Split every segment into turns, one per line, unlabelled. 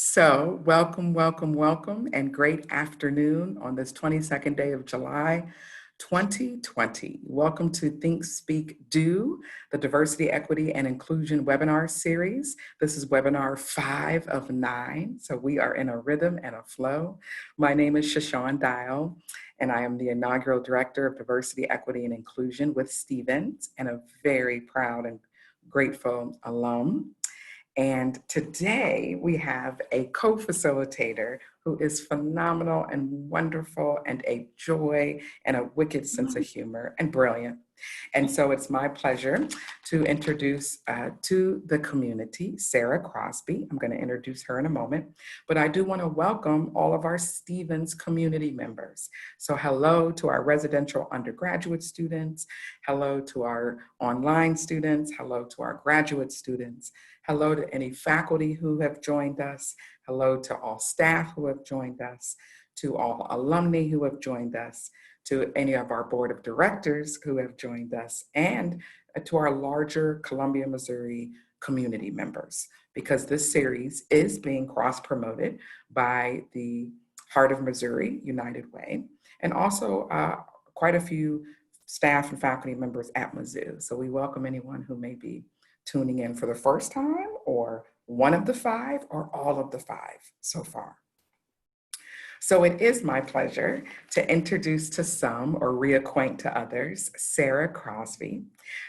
So, welcome, welcome, welcome, and great afternoon on this 22nd day of July, 2020. Welcome to Think, Speak, Do, the Diversity, Equity, and Inclusion webinar series. This is webinar 5 of 9, so we are in a rhythm and a flow. My name is Shaashawn Dial, and I am the inaugural Director of Diversity, Equity, and Inclusion with Stevens, and a very proud and grateful alum. And today we have a co-facilitator who is phenomenal and wonderful and a joy and a wicked sense of humor and brilliant. And so it's my pleasure to introduce to the community, Sara Crosby. I'm going to introduce her in a moment, but I do want to welcome all of our Stevens community members. So hello to our residential undergraduate students, hello to our online students, hello to our graduate students, hello to any faculty who have joined us, hello to all staff who have joined us, to all alumni who have joined us, to any of our board of directors who have joined us, and to our larger Columbia, Missouri community members, because this series is being cross-promoted by the Heart of Missouri United Way, and also quite a few staff and faculty members at Mizzou. So we welcome anyone who may be tuning in for the first time, or one of the 5, or all of the 5 so far. So it is my pleasure to introduce to some, or reacquaint to others, Sara Crosby.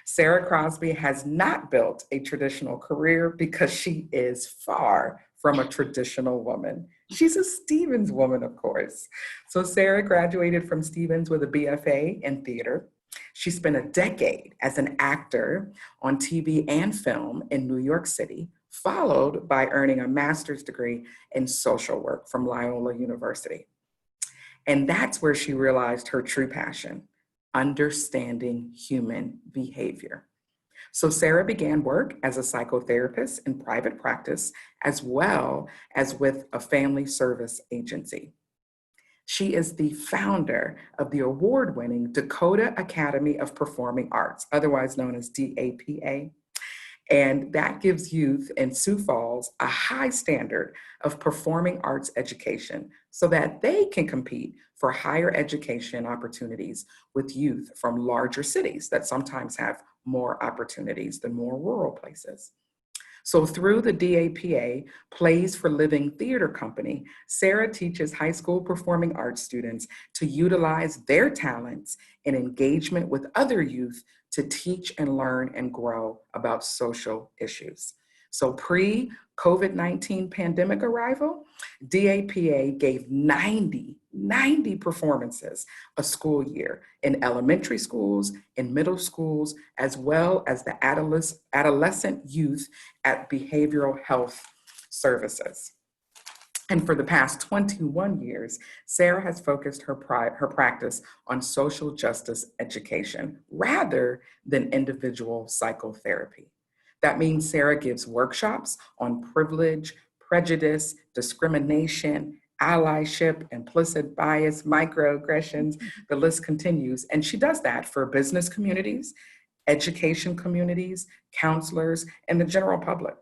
Sara Crosby has not built a traditional career because she is far from a traditional woman. She's a Stevens woman, of course. So Sara graduated from Stevens with a BFA in theater. She spent a decade as an actor on TV and film in New York City, followed by earning a master's degree in social work from Loyola University. And that's where she realized her true passion, understanding human behavior. So Sara began work as a psychotherapist in private practice, as well as with a family service agency. She is the founder of the award-winning Dakota Academy of Performing Arts, otherwise known as DAPA. And that gives youth in Sioux Falls a high standard of performing arts education so that they can compete for higher education opportunities with youth from larger cities that sometimes have more opportunities than more rural places. So through the DAPA Plays for Living Theater Company, Sara teaches high school performing arts students to utilize their talents in engagement with other youth to teach and learn and grow about social issues. So pre-COVID-19 pandemic arrival, DAPA gave 90 performances a school year in elementary schools, in middle schools, as well as the adolescent youth at behavioral health services. And for the past 21 years, Sara has focused her practice on social justice education rather than individual psychotherapy. That means Sara gives workshops on privilege, prejudice, discrimination, allyship, implicit bias, microaggressions, the list continues. And she does that for business communities, education communities, counselors, and the general public.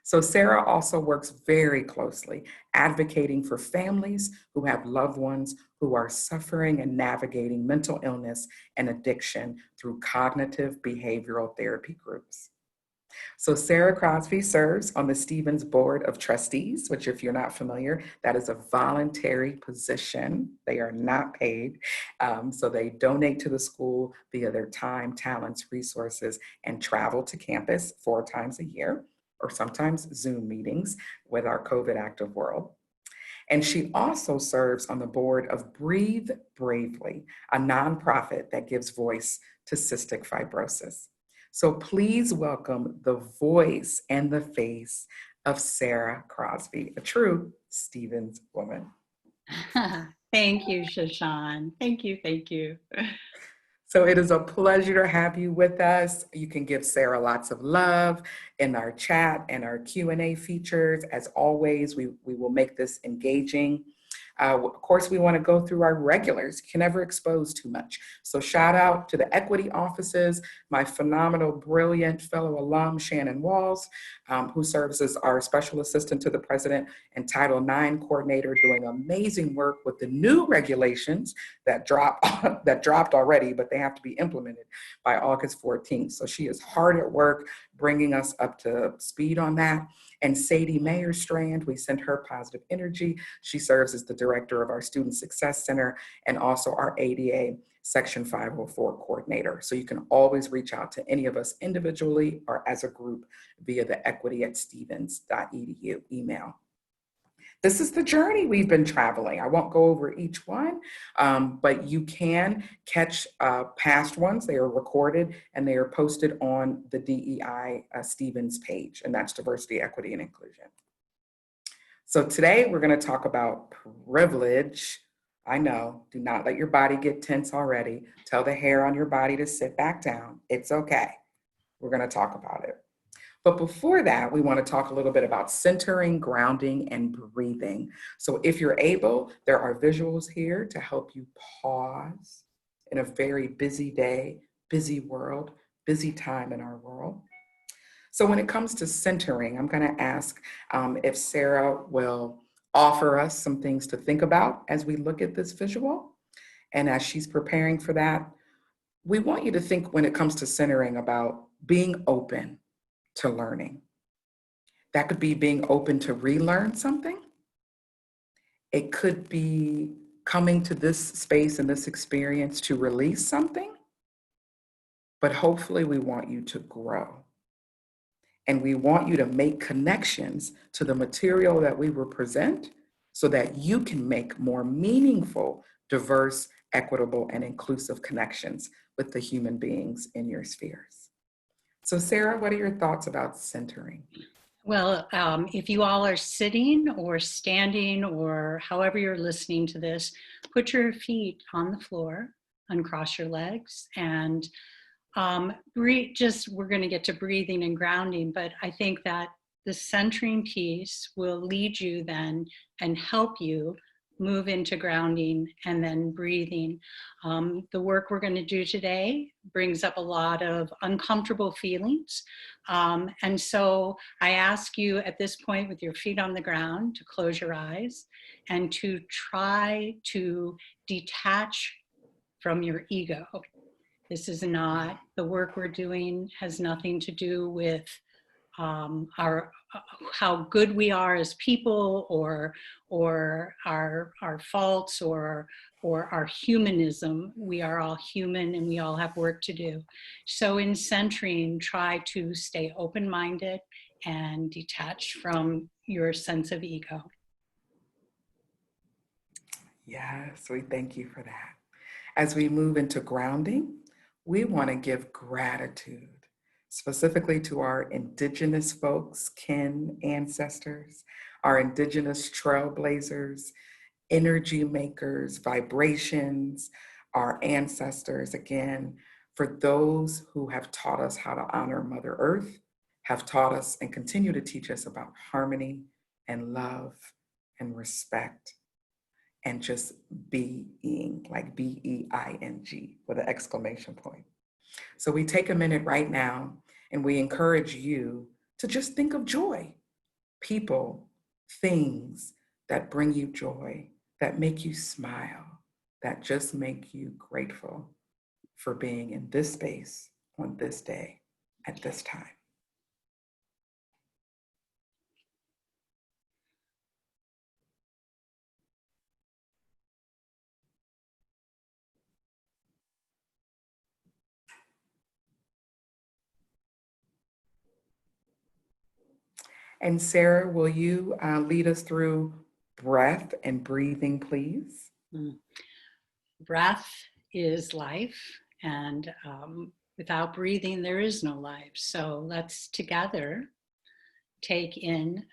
So Sara also works very closely advocating for families who have loved ones who are suffering and navigating mental illness and addiction through cognitive behavioral therapy groups. So Sara Crosby serves on the Stevens Board of Trustees, which, if you're not familiar, that is a voluntary position. They are not paid. So they donate to the school via their time, talents, resources, and travel to campus 4 times a year, or sometimes Zoom meetings with our COVID active world. And she also serves on the board of Breathe Bravely, a nonprofit that gives voice to cystic fibrosis. So please welcome the voice and the face of Sara Crosby, a true Stevens woman.
Thank you, Shaashawn. Thank you, thank you.
So it is a pleasure to have you with us. You can give Sara lots of love in our chat and our Q&A features. As always, we will make this engaging. Of course, we want to go through our regulars. You can never expose too much. So shout out to the equity offices, my phenomenal, brilliant fellow alum, Shannon Walls, who serves as our special assistant to the president and Title IX coordinator, doing amazing work with the new regulations that dropped already, but they have to be implemented by August 14th. So she is hard at work bringing us up to speed on that. And Sadie Mayer-Strand, we send her positive energy. She serves as the director of our Student Success Center and also our ADA Section 504 coordinator. So you can always reach out to any of us individually or as a group via the equity@stevens.edu email. This is the journey we've been traveling. I won't go over each one, but you can catch past ones. They are recorded and they are posted on the DEI Stevens page, and that's diversity, equity, and inclusion. So today we're going to talk about privilege. I know, do not let your body get tense already. Tell the hair on your body to sit back down. It's okay. We're going to talk about it. But before that, we want to talk a little bit about centering, grounding, and breathing. So if you're able, there are visuals here to help you pause in a very busy day, busy world, busy time in our world. So when it comes to centering, I'm going to ask if Sara will offer us some things to think about as we look at this visual. And as she's preparing for that, we want you to think when it comes to centering about being open to learning. That could be being open to relearn something. It could be coming to this space and this experience to release something. But hopefully we want you to grow. And we want you to make connections to the material that we will present so that you can make more meaningful, diverse, equitable, and inclusive connections with the human beings in your spheres. So Sara, what are your thoughts about centering?
Well, if you all are sitting or standing or however you're listening to this, put your feet on the floor, uncross your legs, and breathe. We're going to get to breathing and grounding, but I think that the centering piece will lead you then and help you move into grounding and then breathing. The work we're going to do today brings up a lot of uncomfortable feelings. And so I ask you at this point with your feet on the ground to close your eyes and to try to detach from your ego. This is not, the work we're doing has nothing to do with how good we are as people or our faults or our humanism. We are all human and we all have work to do. So in centering, try to stay open-minded and detached from your sense of ego.
Yes, we thank you for that. As we move into grounding, we want to give gratitude specifically to our Indigenous folks, kin, ancestors, our Indigenous trailblazers, energy makers, vibrations, our ancestors, again, for those who have taught us how to honor Mother Earth, have taught us and continue to teach us about harmony and love and respect and just being, like BEING with an exclamation point. So we take a minute right now and we encourage you to just think of joy, people, things that bring you joy, that make you smile, that just make you grateful for being in this space on this day at this time. And Sara, will you lead us through breath and breathing, please?
Breath is life, and without breathing, there is no life. So let's together take in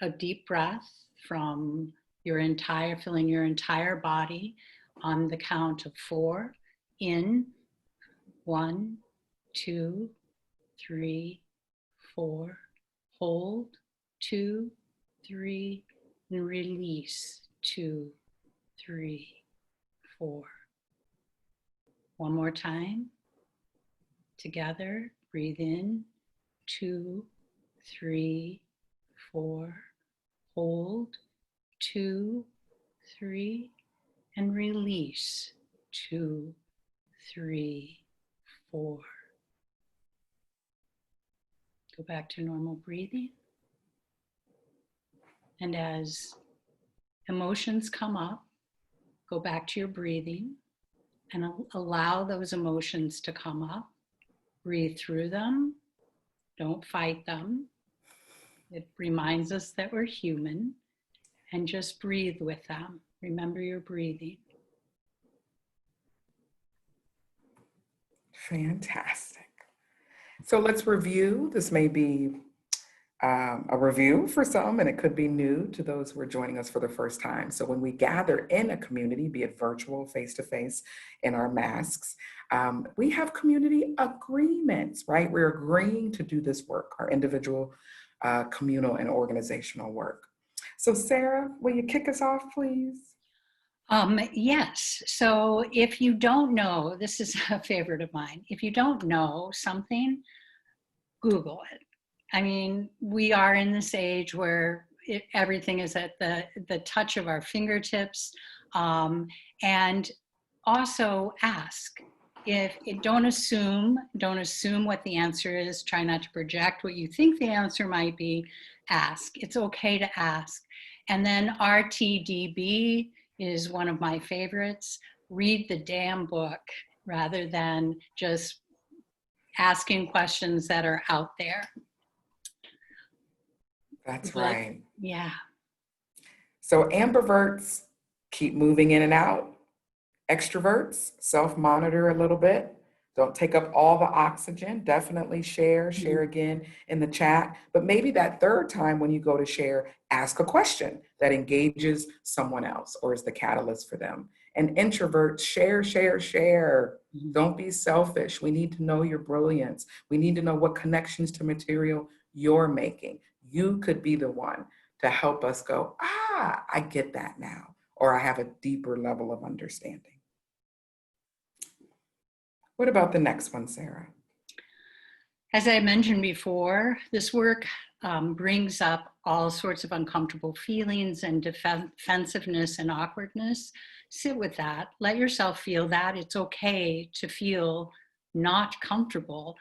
a deep breath from filling your entire body on the count of 4. In, 1, 2, 3, 4. Hold, 2, 3, and release, 2, 3, 4. One more time. Together, breathe in, 2, 3, 4. Hold, 2, 3, and release, 2, 3, 4. Go back to normal breathing. And as emotions come up, go back to your breathing and allow those emotions to come up. Breathe through them. Don't fight them. It reminds us that we're human, and just breathe with them. Remember your breathing.
Fantastic. So let's review. This may be a review for some, and it could be new to those who are joining us for the first time. So when we gather in a community, be it virtual, face-to-face, in our masks, we have community agreements, right? We're agreeing to do this work, our individual, communal, and organizational work. So Sara, will you kick us off, please?
Yes. So if you don't know, this is a favorite of mine. If you don't know something, Google it. I mean, we are in this age where everything is at the touch of our fingertips. And also ask. Don't assume what the answer is. Try not to project what you think the answer might be. Ask. It's okay to ask. And then RTDB is one of my favorites. Read the damn book rather than just asking questions that are out there.
That's right.
Yeah.
So ambiverts keep moving in and out. Extroverts self-monitor a little bit. Don't take up all the oxygen. Definitely share again in the chat. But maybe that third time when you go to share, ask a question that engages someone else or is the catalyst for them. And introverts, share. Don't be selfish. We need to know your brilliance. We need to know what connections to material you're making. You could be the one to help us go, I get that now, or I have a deeper level of understanding. What about the next one, Sara?
As I mentioned before, this work brings up all sorts of uncomfortable feelings and defensiveness and awkwardness. Sit with that. Let yourself feel that. It's okay to feel not comfortable.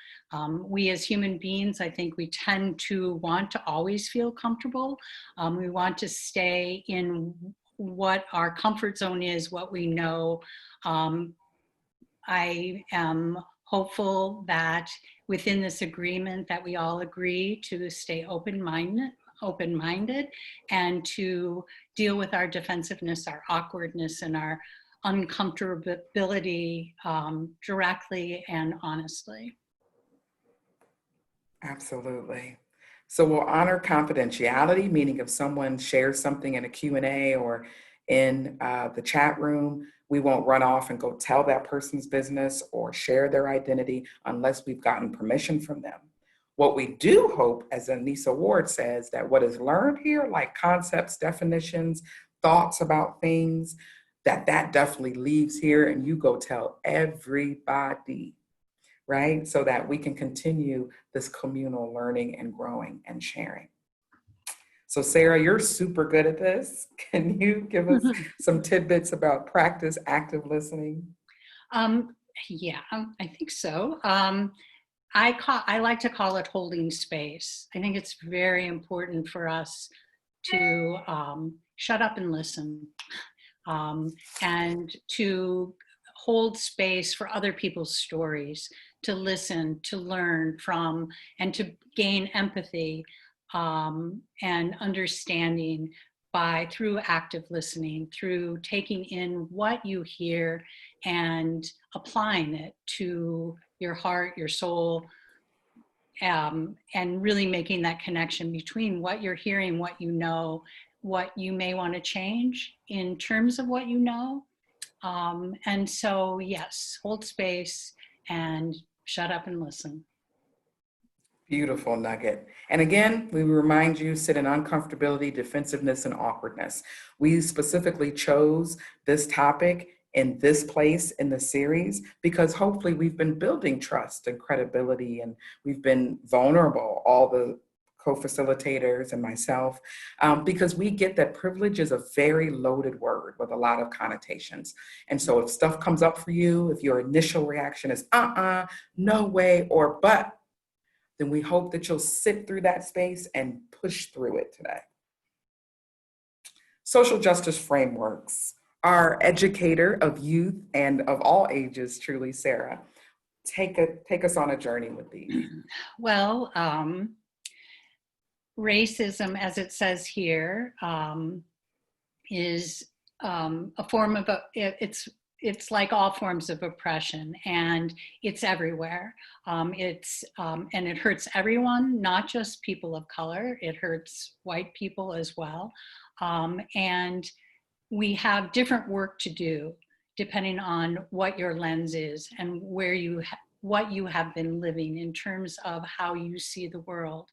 We as human beings, I think we tend to want to always feel comfortable. We want to stay in what our comfort zone is, what we know. I am hopeful that within this agreement that we all agree to stay open-minded and to deal with our defensiveness, our awkwardness, and our uncomfortability directly and honestly.
Absolutely. So we'll honor confidentiality, meaning if someone shares something in a Q&A or in the chat room, we won't run off and go tell that person's business or share their identity unless we've gotten permission from them. What we do hope, as Anissa Ward says, that what is learned here, like concepts, definitions, thoughts about things, that definitely leaves here and you go tell everybody, right? So that we can continue this communal learning and growing and sharing. So Sara, you're super good at this. Can you give us some tidbits about practice active listening?
Yeah, I think so. I like to call it holding space. I think it's very important for us to shut up and listen and to hold space for other people's stories, to listen, to learn from, and to gain empathy and understanding through active listening, through taking in what you hear and applying it to your heart, your soul, and really making that connection between what you're hearing, what you know, what you may want to change in terms of what you know. And so, yes, hold space and shut up and listen.
Beautiful nugget. And again, we remind you, sit in uncomfortability, defensiveness, and awkwardness. We specifically chose this topic in this place in the series because hopefully we've been building trust and credibility, and we've been vulnerable, all the co-facilitators and myself, because we get that privilege is a very loaded word with a lot of connotations. And so if stuff comes up for you, if your initial reaction is no way, or but, then we hope that you'll sit through that space and push through it today. Social justice frameworks. Our educator of youth and of all ages, truly, Sara, take us on a journey with these.
Well, racism, as it says here, is a form of it's like all forms of oppression, and it's everywhere. And it hurts everyone, not just people of color. It hurts white people as well. And we have different work to do depending on what your lens is and where what you have been living in terms of how you see the world.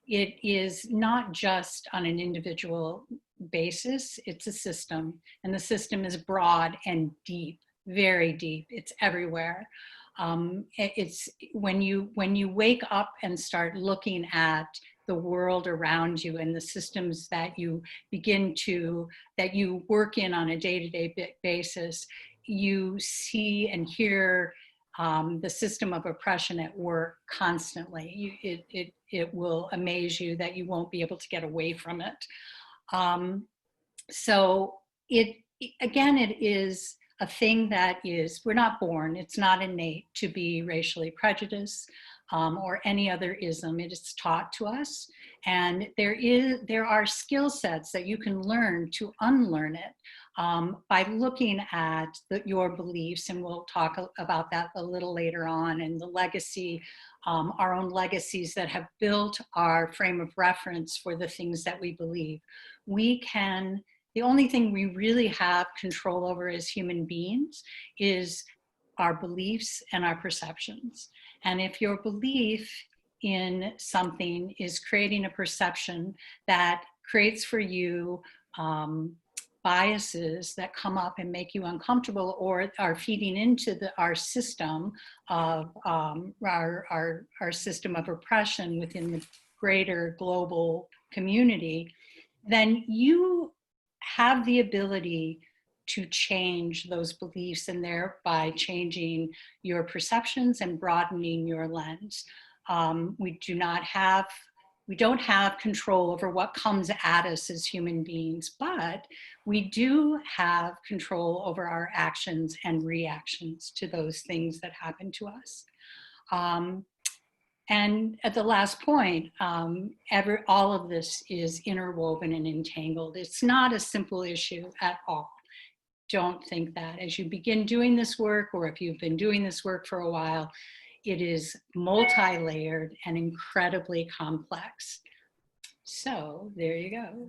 It is not just on an individual basis, it's a system, and the system is broad and deep, very deep. It's everywhere. It's when you wake up and start looking at the world around you and the systems that you that you work in on a day-to-day basis, you see and hear the system of oppression at work constantly. It will amaze you that you won't be able to get away from it. So it is a thing that we're not born, it's not innate to be racially prejudiced or any other ism. It is taught to us, and there are skill sets that you can learn to unlearn it by looking at your beliefs, and we'll talk about that a little later on, and the legacy, our own legacies that have built our frame of reference for the things that we believe. The only thing we really have control over as human beings is our beliefs and our perceptions. And if your belief in something is creating a perception that creates for you biases that come up and make you uncomfortable, or are feeding into our system of our system of oppression within the greater global community, then you have the ability to change those beliefs, and thereby changing your perceptions and broadening your lens. We don't have control over what comes at us as human beings, but we do have control over our actions and reactions to those things that happen to us. And at the last point, all of this is interwoven and entangled. It's not a simple issue at all. Don't think that. As you begin doing this work, or if you've been doing this work for a while, it is multi-layered and incredibly complex. So there you go.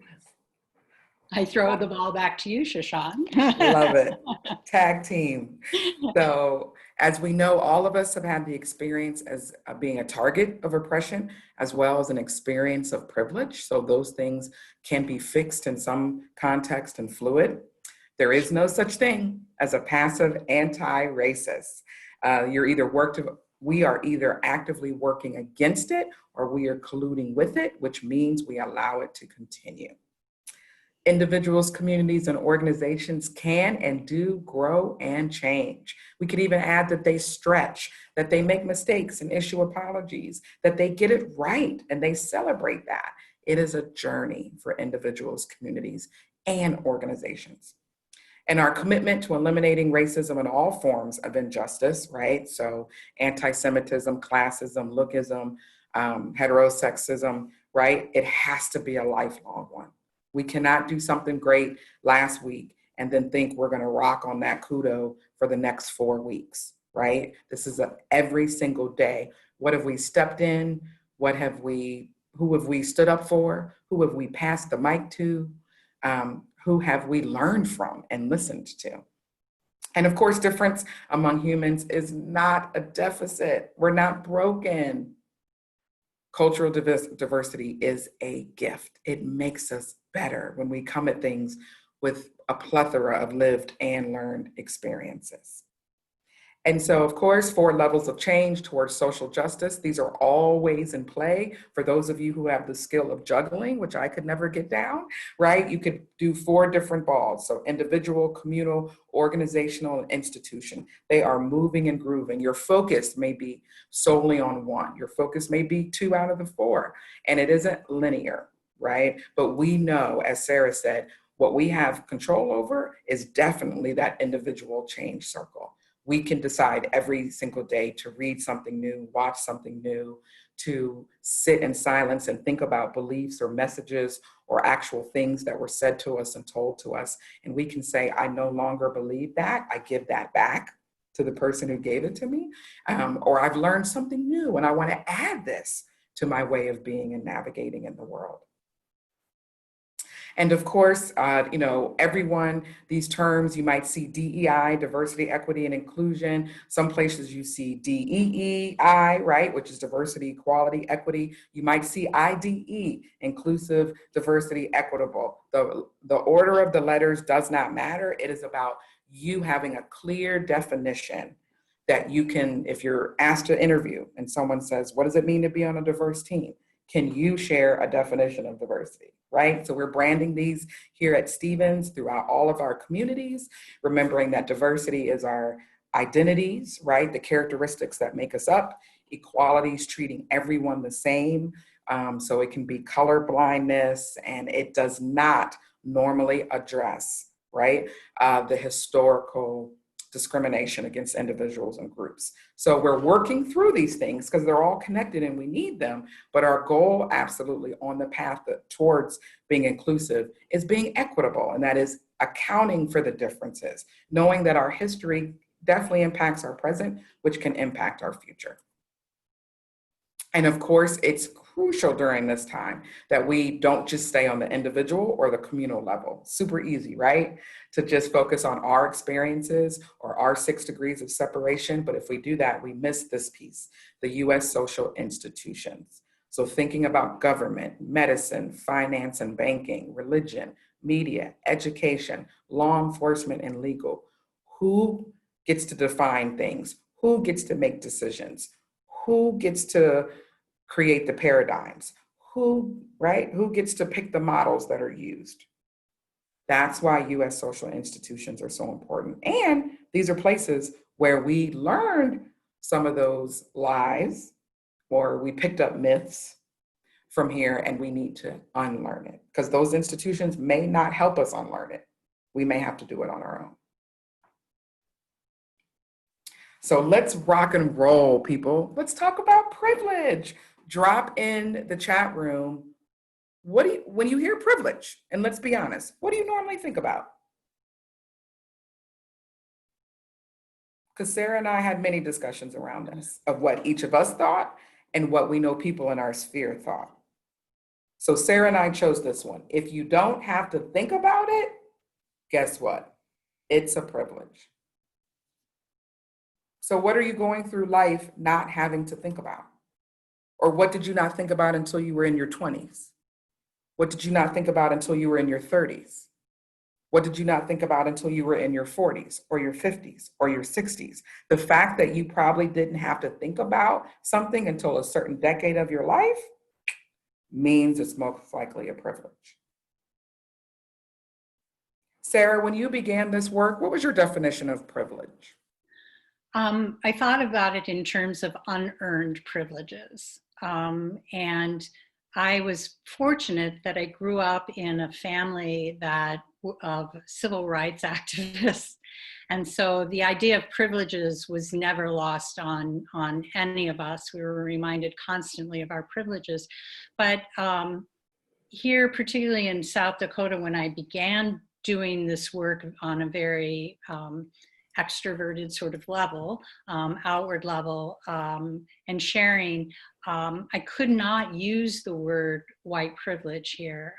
I throw the ball back to you, Shaashawn.
Love it. Tag team. So as we know, all of us have had the experience as being a target of oppression, as well as an experience of privilege. So those things can be fixed in some context and fluid. There is no such thing as a passive anti-racist. We are either actively working against it, or we are colluding with it, which means we allow it to continue. Individuals, communities, and organizations can and do grow and change. We could even add that they stretch, that they make mistakes and issue apologies, that they get it right and they celebrate that. It is a journey for individuals, communities, and organizations. And our commitment to eliminating racism in all forms of injustice, right? So anti-Semitism, classism, lookism, heterosexism, right? It has to be a lifelong one. We cannot do something great last week and then think we're going to rock on that kudo for the next 4 weeks, right? This is every single day. What have we stepped in? Who have we stood up for? Who have we passed the mic to? Who have we learned from and listened to? And of course, difference among humans is not a deficit. We're not broken. Cultural diversity is a gift. It makes us better when we come at things with a plethora of lived and learned experiences. And so, of course, 4 levels of change towards social justice. These are always in play for those of you who have the skill of juggling, which I could never get down, right? You could do 4 different balls. So individual, communal, organizational, and institution. They are moving and grooving. Your focus may be solely on one. Your focus may be 2 out of the 4. And it isn't linear, right? But we know, as Sara said, what we have control over is definitely that individual change circle. We can decide every single day to read something new, watch something new, to sit in silence and think about beliefs or messages or actual things that were said to us and told to us. And we can say, I no longer believe that. I give that back to the person who gave it to me. Or I've learned something new and I want to add this to my way of being and navigating in the world. And of course, everyone, these terms, you might see DEI, diversity, equity, and inclusion. Some places you see DEEI, right, which is diversity, equality, equity. You might see IDE, inclusive, diversity, equitable. The order of the letters does not matter. It is about you having a clear definition that you can, if you're asked to interview and someone says, what does it mean to be on a diverse team? Can you share a definition of diversity, right? So we're branding these here at Stevens throughout all of our communities, remembering that diversity is our identities, right? The characteristics that make us up. Equality is treating everyone the same. So it can be color blindness, and it does not normally address, right, the historical discrimination against individuals and groups. So we're working through these things because they're all connected and we need them. But our goal, absolutely, on the path towards being inclusive is being equitable. And that is accounting for the differences, knowing that our history definitely impacts our present, which can impact our future. And of course, it's crucial during this time that we don't just stay on the individual or the communal level. Super easy, right? To just focus on our experiences or our 6 degrees of separation. But if we do that, we miss this piece, the US social institutions. So thinking about government, medicine, finance and banking, religion, media, education, law enforcement, and legal. Who gets to define things? Who gets to make decisions? Who gets to create the paradigms? Who gets to pick the models that are used? That's why US social institutions are so important. And these are places where we learned some of those lies, or we picked up myths from here, and we need to unlearn it because those institutions may not help us unlearn it. We may have to do it on our own. So let's rock and roll, people. Let's talk about privilege. Drop in the chat room. When you hear privilege, and let's be honest, what do you normally think about? Because Sara and I had many discussions around this of what each of us thought and what we know people in our sphere thought. So Sara and I chose this one. If you don't have to think about it, guess what? It's a privilege. So what are you going through life not having to think about? Or what did you not think about until you were in your 20s? What did you not think about until you were in your 30s? What did you not think about until you were in your 40s or your 50s or your 60s? The fact that you probably didn't have to think about something until a certain decade of your life means it's most likely a privilege. Sara, when you began this work, what was your definition of privilege?
I thought about it in terms of unearned privileges. And I was fortunate that I grew up in a family of civil rights activists. And so the idea of privileges was never lost on any of us. We were reminded constantly of our privileges. But here, particularly in South Dakota, when I began doing this work on a very extroverted sort of level, outward level, and sharing, I could not use the word white privilege here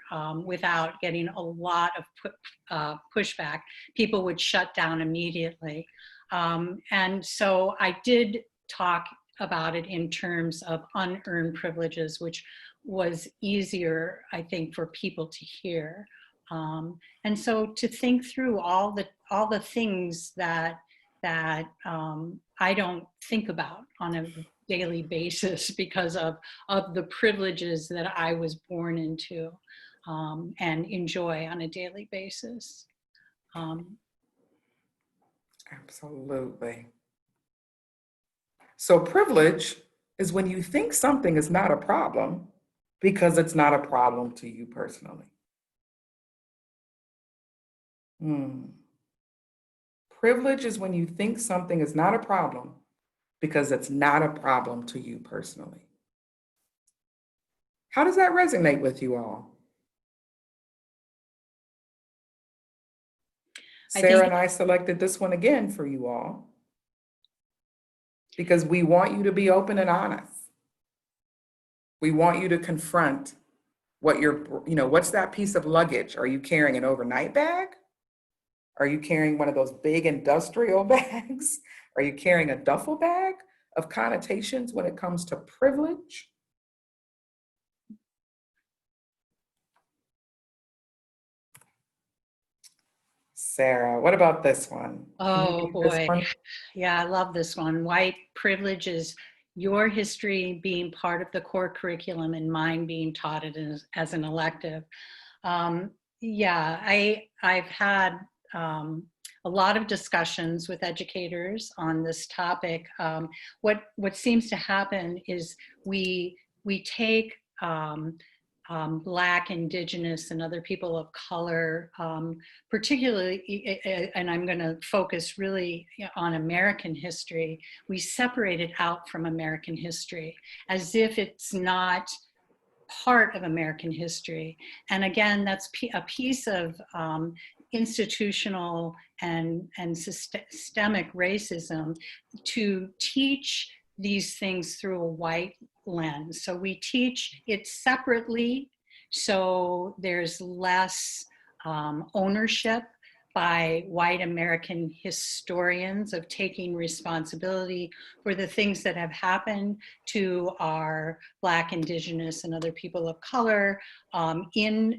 without getting a lot of pushback. People would shut down immediately. And so I did talk about it in terms of unearned privileges, which was easier, I think, for people to hear. And so to think through all the things that I don't think about on a daily basis because of the privileges that I was born into and enjoy on a daily basis.
Absolutely. So privilege is when you think something is not a problem because it's not a problem to you personally. Privilege is when you think something is not a problem because it's not a problem to you personally. How does that resonate with you all? Sara and I selected this one again for you all because we want you to be open and honest. We want you to confront what what's that piece of luggage? Are you carrying an overnight bag? Are you carrying one of those big industrial bags? Are you carrying a duffel bag of connotations when it comes to privilege? Sara, what about this one?
Oh boy. Yeah, I love this one. White privilege is your history being part of the core curriculum and mine being taught it as an elective. Yeah, I've had a lot of discussions with educators on this topic. What seems to happen is we take Black, Indigenous, and other people of color, particularly, and I'm going to focus really on American history. We separate it out from American history as if it's not part of American history. And again, that's a piece of institutional and systemic racism to teach these things through a white lens. So we teach it separately, so there's less ownership by white American historians of taking responsibility for the things that have happened to our Black, Indigenous, and other people of color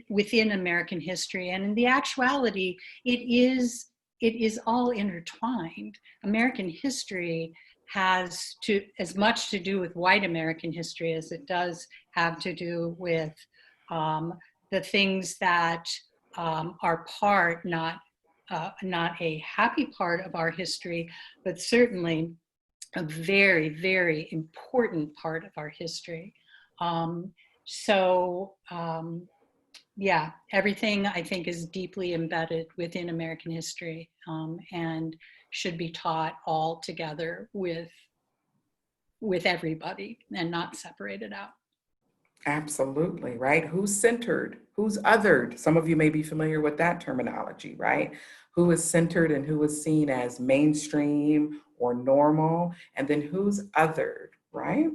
within American history. And in the actuality, it is all intertwined. American history has as much to do with white American history as it does have to do with the things that are not a happy part of our history, but certainly a very, very important part of our history. Yeah, everything I think is deeply embedded within American history and should be taught all together with everybody and not separated out.
Absolutely, right? Who's centered? Who's othered? Some of you may be familiar with that terminology, right? Who is centered and who is seen as mainstream or normal, and then who's othered, right?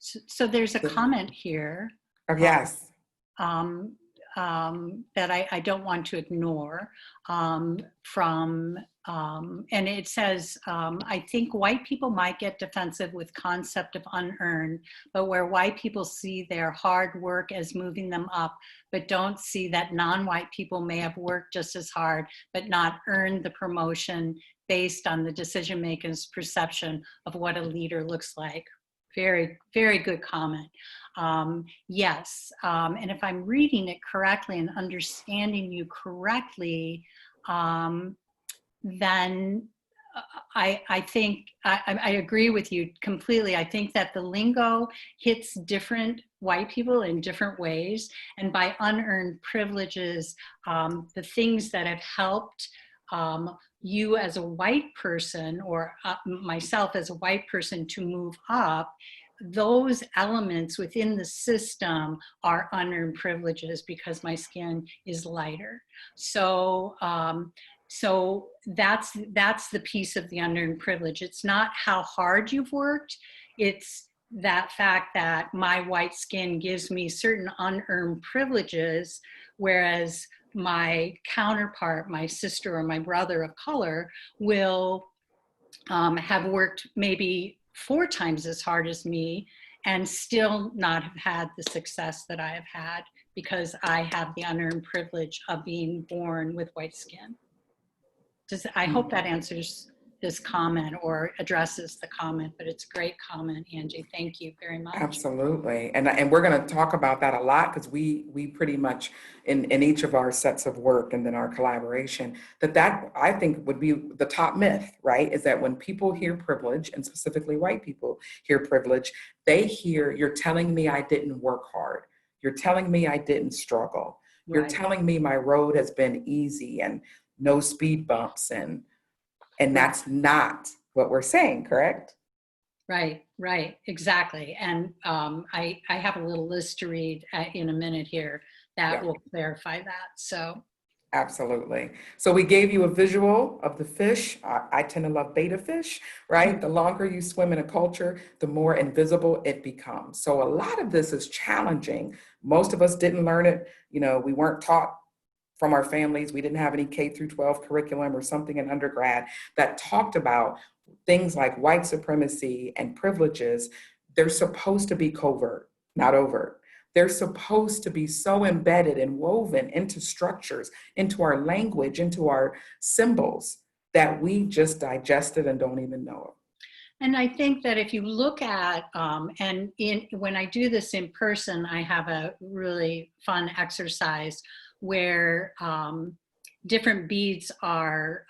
So there's a comment here.
Oh, yes.
That I don't want to ignore and it says, I think white people might get defensive with concept of unearned, but where white people see their hard work as moving them up, but don't see that non-white people may have worked just as hard, but not earned the promotion based on the decision maker's perception of what a leader looks like. Very, very good comment. Yes, and if I'm reading it correctly and understanding you correctly, then I think I agree with you completely. I think that the lingo hits different white people in different ways, and by unearned privileges, the things that have helped you as a white person or myself as a white person to move up, those elements within the system are unearned privileges because my skin is lighter. So so that's the piece of the unearned privilege. It's not how hard you've worked, it's that fact that my white skin gives me certain unearned privileges, whereas my counterpart, my sister or my brother of color, will have worked maybe 4 times as hard as me and still not have had the success that I have had because I have the unearned privilege of being born with white skin. I hope that answers this comment or addresses the comment, but it's a great comment, Angie. Thank you very much.
Absolutely. And we're going to talk about that a lot because we pretty much in each of our sets of work and then our collaboration, that I think would be the top myth, right? Is that when people hear privilege, and specifically white people hear privilege, they hear, you're telling me I didn't work hard. You're telling me I didn't struggle. You're
Right.
telling me my road has been easy and no speed bumps, and that's not what we're saying, correct?
Right, exactly. And I have a little list to read in a minute here that will clarify that. So
Absolutely. So we gave you a visual of the fish. I tend to love betta fish, right? The longer you swim in a culture, the more invisible it becomes. So a lot of this is challenging. Most of us didn't learn it. We weren't taught from our families. We didn't have any K through 12 curriculum or something in undergrad that talked about things like white supremacy and privileges. They're supposed to be covert, not overt. They're supposed to be so embedded and woven into structures, into our language, into our symbols that we just digest it and don't even know it.
And I think that if you look at, when I do this in person, I have a really fun exercise where different beads are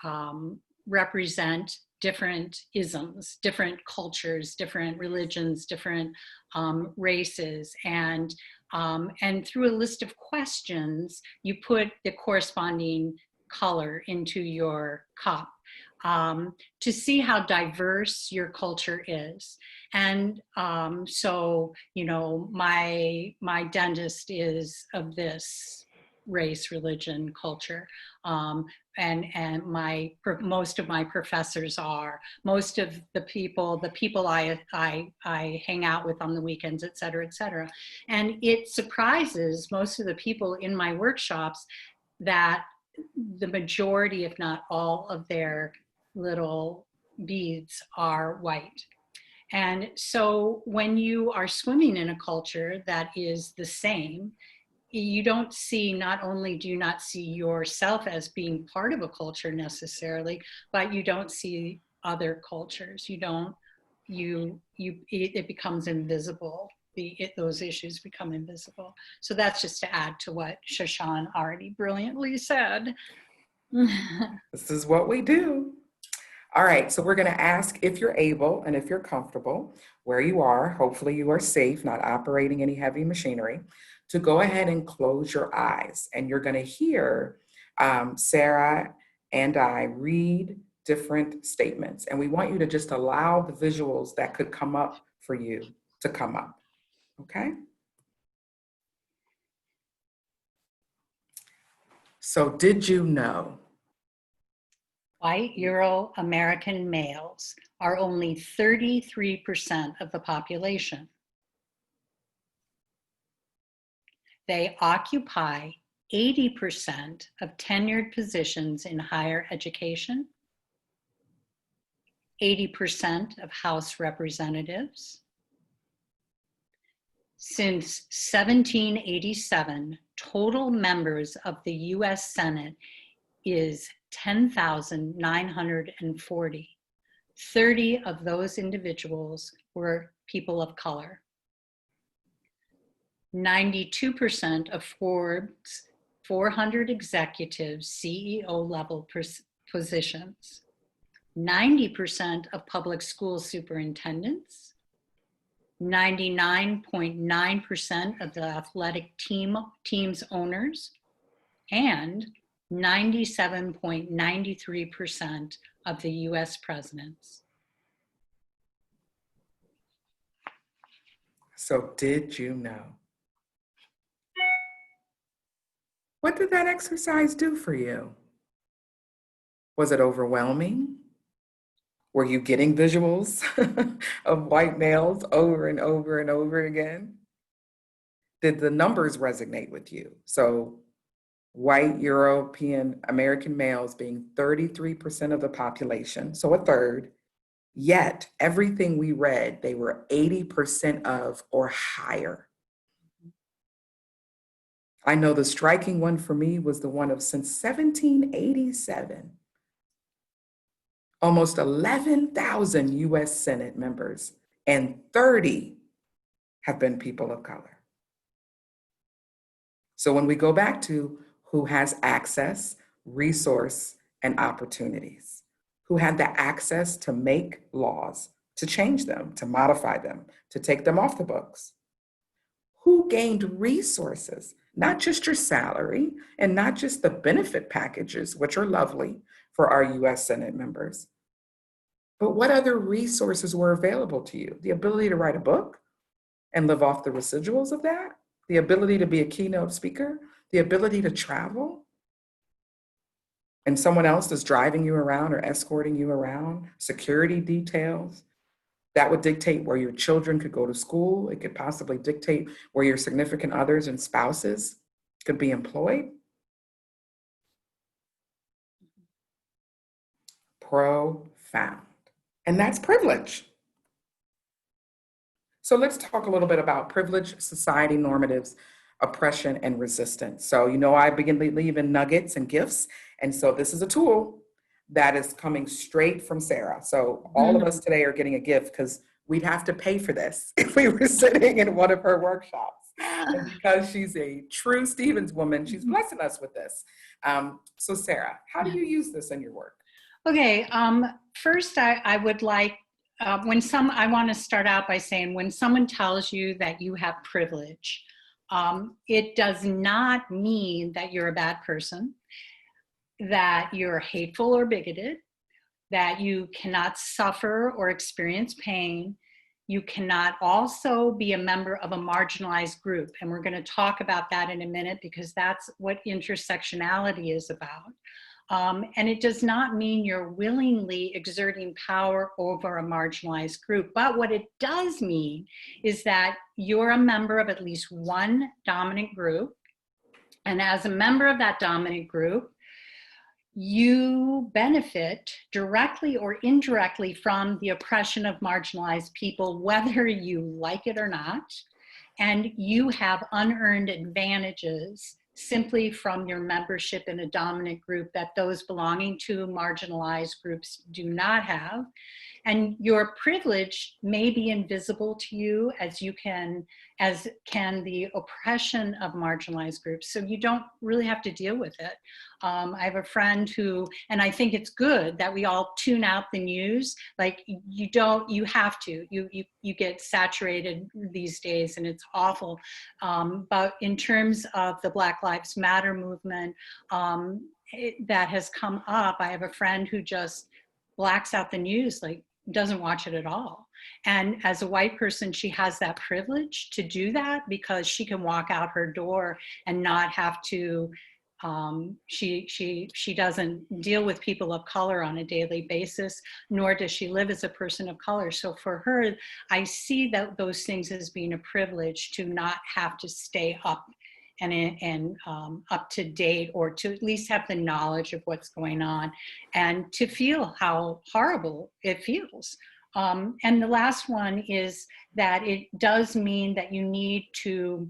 represent different isms, different cultures, different religions, different races, and through a list of questions, you put the corresponding color into your cup. To see how diverse your culture is. And so, my dentist is of this race, religion, culture. And most of my professors are, most of the people I hang out with on the weekends, et cetera, et cetera. And it surprises most of the people in my workshops that the majority, if not all, of their little beads are white. And so when you are swimming in a culture that is the same, you don't see, not only do you not see yourself as being part of a culture necessarily, but you don't see other cultures. It becomes invisible. Those issues become invisible. So that's just to add to what Shaashawn already brilliantly said.
This is what we do. All right, so we're going to ask if you're able and if you're comfortable where you are. Hopefully you are safe, not operating any heavy machinery, to go ahead and close your eyes. And you're going to hear Sara and I read different statements. And we want you to just allow the visuals that could come up for you to come up. Okay? So did you know?
White Euro-American males are only 33% of the population. They occupy 80% of tenured positions in higher education, 80% of House representatives. Since 1787, total members of the US Senate is 10,940. 30 of those individuals were people of color. 92% of Forbes 400 executives, CEO level positions. 90% of public school superintendents. 99.9% of the athletic team's owners, and 97.93% of the US presidents.
So did you know? What did that exercise do for you? Was it overwhelming? Were you getting visuals of white males over and over and over again? Did the numbers resonate with you? So white European American males being 33% of the population, so a third, Yet everything we read, they were 80% of or higher. I know the striking one for me was the one of since 1787, almost 11,000 US Senate members, and 30 have been people of color. So when we go back to who has access, resource, and opportunities, who had the access to make laws, to change them, to modify them, to take them off the books, who gained resources, not just your salary and not just the benefit packages, which are lovely for our US Senate members, but what other resources were available to you? The ability to write a book and live off the residuals of that, the ability to be a keynote speaker, the ability to travel, and someone else is driving you around or escorting you around, security details, that would dictate where your children could go to school. It could possibly dictate where your significant others and spouses could be employed. Profound. And that's privilege. So let's talk a little bit about privilege, society, normatives, oppression, and resistance. So, I begin to leave in nuggets and gifts. And so this is a tool that is coming straight from Sara. So all of us today are getting a gift because we'd have to pay for this if we were sitting in one of her workshops. And because she's a true Stevens woman, she's blessing us with this. So Sara, how do you use this in your work?
Okay, first I would like, I want to start out by saying when someone tells you that you have privilege, it does not mean that you're a bad person, that you're hateful or bigoted, that you cannot suffer or experience pain. You cannot also be a member of a marginalized group. And we're going to talk about that in a minute because that's what intersectionality is about. And it does not mean you're willingly exerting power over a marginalized group. But what it does mean is that you're a member of at least one dominant group. And as a member of that dominant group, you benefit directly or indirectly from the oppression of marginalized people, whether you like it or not. And you have unearned advantages simply from your membership in a dominant group that those belonging to marginalized groups do not have. And your privilege may be invisible to you as can the oppression of marginalized groups. So you don't really have to deal with it. I have a friend who, and I think it's good that we all tune out the news. Like you have to, you get saturated these days and it's awful. But in terms of the Black Lives Matter movement that has come up, I have a friend who just blacks out the news, like doesn't watch it at all. And as a white person, she has that privilege to do that because she can walk out her door and not have to, she doesn't deal with people of color on a daily basis, nor does she live as a person of color. So for her, I see those things as being a privilege to not have to stay up and up to date, or to at least have the knowledge of what's going on and to feel how horrible it feels. And the last one is that it does mean that you need to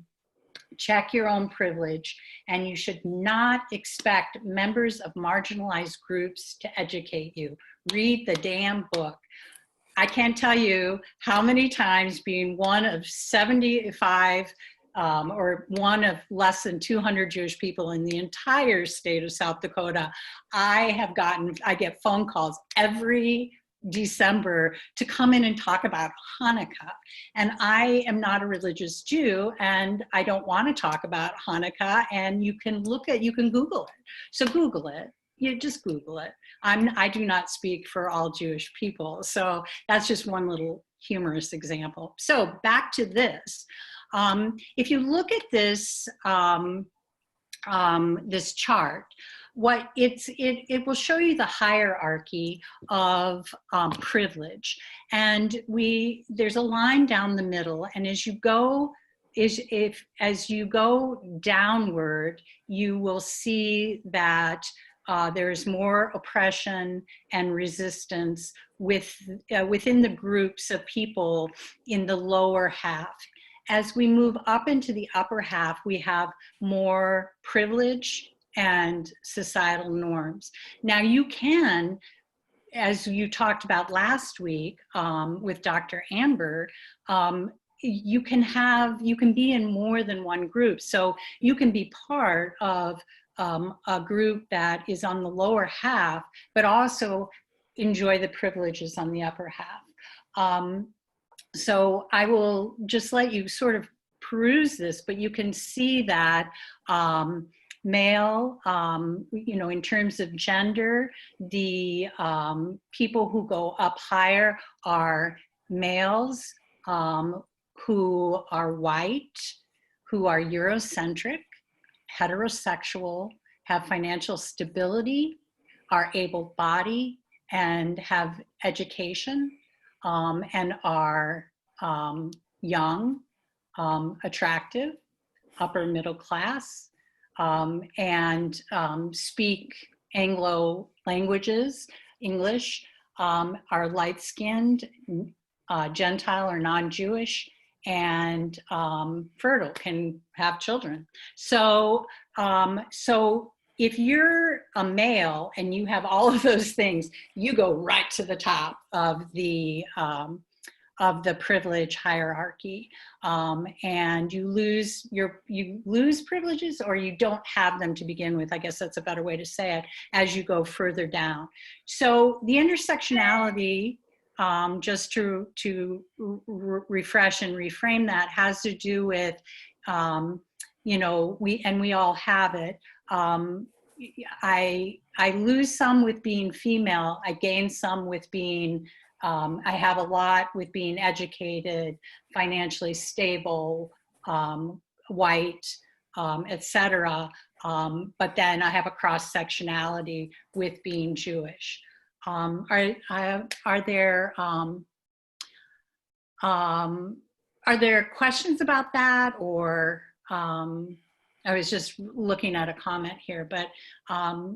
check your own privilege, and you should not expect members of marginalized groups to educate you. Read the damn book. I can't tell you how many times, being one of 75 or one of less than 200 Jewish people in the entire state of South Dakota, I get phone calls every December to come in and talk about Hanukkah. And I am not a religious Jew, and I don't want to talk about Hanukkah. And you can Google it. So Google it. You just Google it. I do not speak for all Jewish people. So that's just one little humorous example. So back to this. If you look at this, this chart, it will show you the hierarchy of privilege, and there's a line down the middle, and as you go downward, you will see that there is more oppression and resistance within the groups of people in the lower half. As we move up into the upper half, we have more privilege and societal norms. Now you can, as you talked about last week with Dr. Amber, you can be in more than one group. So you can be part of a group that is on the lower half, but also enjoy the privileges on the upper half. So I will just let you sort of peruse this, but you can see that male, in terms of gender, the people who go up higher are males who are white, who are Eurocentric, heterosexual, have financial stability, are able-bodied, and have education, and are young, attractive, upper middle class, and speak Anglo languages, English, are light-skinned, Gentile or non-Jewish, and fertile, can have children. So if you're a male and you have all of those things, you go right to the top of the privilege hierarchy, and you lose privileges, or you don't have them to begin with. I guess that's a better way to say it, as you go further down. So the intersectionality, just to refresh and reframe that, has to do with, we all have it. I lose some with being female. I gain some with being, I have a lot with being educated, financially stable, white, etc. But then I have a cross-sectionality with being Jewish. Are there questions about that, or I was just looking at a comment here, but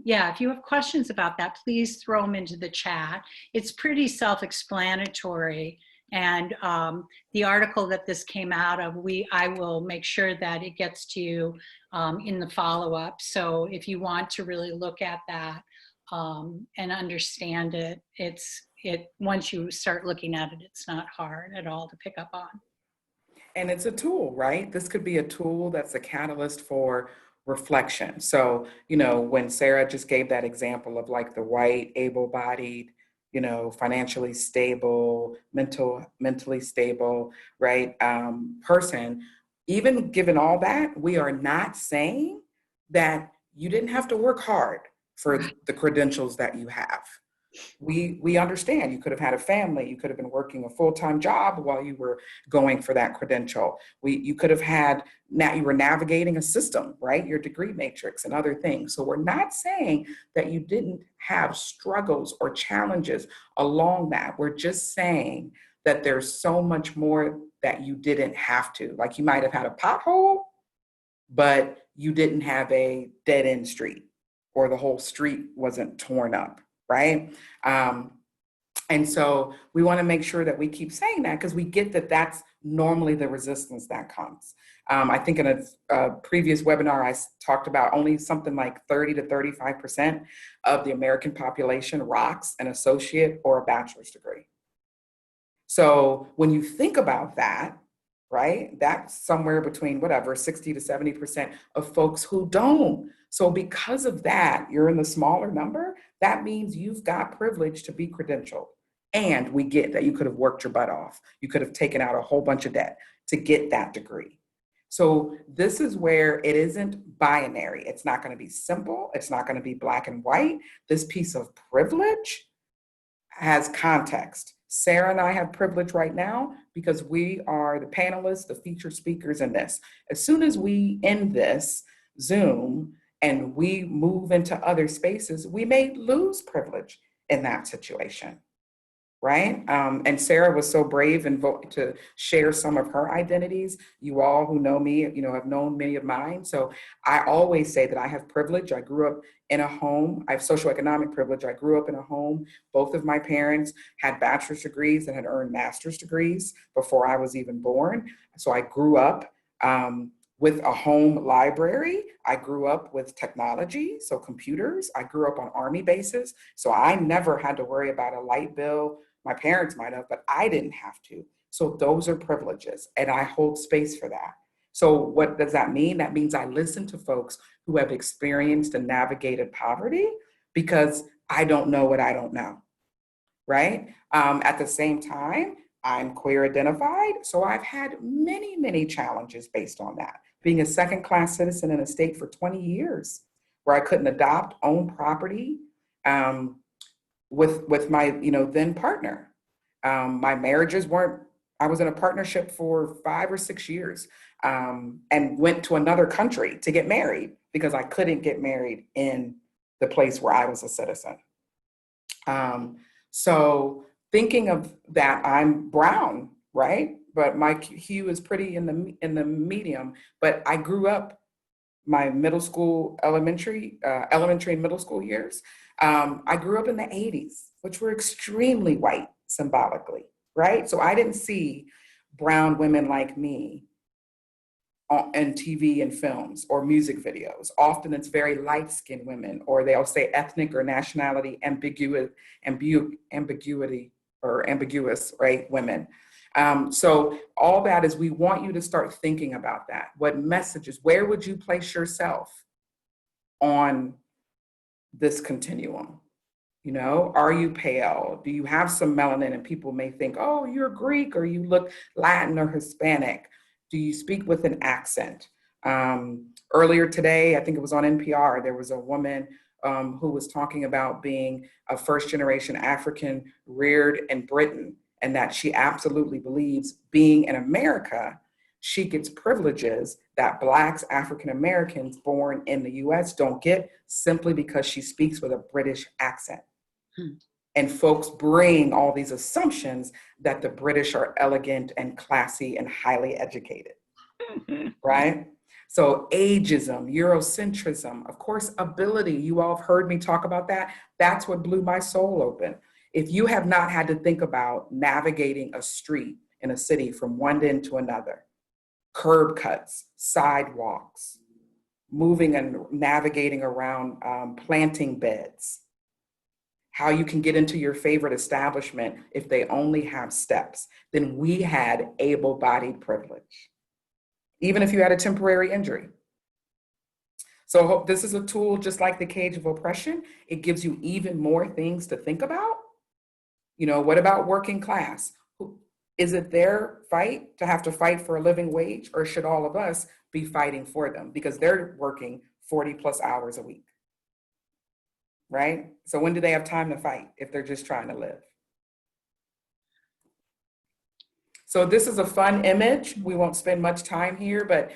yeah, if you have questions about that, please throw them into the chat. It's pretty self-explanatory, and the article that this came out of, I will make sure that it gets to you in the follow-up. So if you want to really look at that and understand it, once you start looking at it, it's not hard at all to pick up on.
And it's a tool, right? This could be a tool that's a catalyst for reflection. So, when Sara just gave that example of like the white, able-bodied, financially stable, mentally stable, right, person, even given all that, we are not saying that you didn't have to work hard for the credentials that you have. We understand you could have had a family, you could have been working a full-time job while you were going for that credential. You could have had, now you were navigating a system, right? Your degree matrix and other things. So we're not saying that you didn't have struggles or challenges along that. We're just saying that there's so much more that you didn't have to. Like you might have had a pothole, but you didn't have a dead-end street, or the whole street wasn't torn up. Right? And so we want to make sure that we keep saying that, because we get that that's normally the resistance that comes. I think in a previous webinar, I talked about only something like 30 to 35% of the American population rocks an associate or a bachelor's degree. So when you think about that, right, that's somewhere between 60 to 70% of folks who don't. So because of that, you're in the smaller number. That means you've got privilege to be credentialed. And we get that you could have worked your butt off. You could have taken out a whole bunch of debt to get that degree. So this is where it isn't binary. It's not going to be simple. It's not going to be black and white. This piece of privilege has context. Sara and I have privilege right now because we are the panelists, the featured speakers in this. As soon as we end this Zoom and we move into other spaces, we may lose privilege in that situation. right? And Sara was so brave and to share some of her identities. You all who know me, have known many of mine. So I always say that I have privilege. I grew up in a home. I have socioeconomic privilege. I grew up in a home. Both of my parents had bachelor's degrees and had earned master's degrees before I was even born. So I grew up with a home library. I grew up with technology, so computers. I grew up on Army bases. So I never had to worry about a light bill. My parents might have, but I didn't have to. So those are privileges, and I hold space for that. So what does that mean? That means I listen to folks who have experienced and navigated poverty, because I don't know what I don't know, right? At the same time, I'm queer identified, so I've had many, many challenges based on that. Being a second class citizen in a state for 20 years, where I couldn't adopt, own property, with my then partner. My marriages weren't. I was in a partnership for 5 or 6 years, and went to another country to get married because I couldn't get married in the place where I was a citizen. So thinking of that, I'm brown, right? But my hue is pretty in the medium. But I grew up my elementary and middle school years. I grew up in the 80s, which were extremely white symbolically, right? So I didn't see brown women like me on TV and films or music videos. Often it's very light-skinned women, or they'll say ethnic or nationality ambiguity or ambiguous, right, women. So all that is, we want you to start thinking about that. What messages, where would you place yourself on this continuum? Are you pale? Do you have some melanin and people may think, oh, you're Greek, or you look Latin or Hispanic? Do you speak with an accent? Earlier today, I think it was on NPR, there was a woman who was talking about being a first generation African reared in Britain, and that she absolutely believes, being in America, she gets privileges that Blacks, African Americans born in the US don't get, simply because she speaks with a British accent. And folks bring all these assumptions that the British are elegant and classy and highly educated, right? So ageism, Eurocentrism, of course, ability. You all have heard me talk about that. That's what blew my soul open. If you have not had to think about navigating a street in a city from one end to another, curb cuts, sidewalks, moving and navigating around planting beds, how you can get into your favorite establishment if they only have steps, then we had able-bodied privilege, even if you had a temporary injury. So this is a tool just like the cage of oppression. It gives you even more things to think about. What about working class? Is it their fight to have to fight for a living wage, or should all of us be fighting for them because they're working 40 plus hours a week? Right? So when do they have time to fight if they're just trying to live? So this is a fun image. We won't spend much time here, but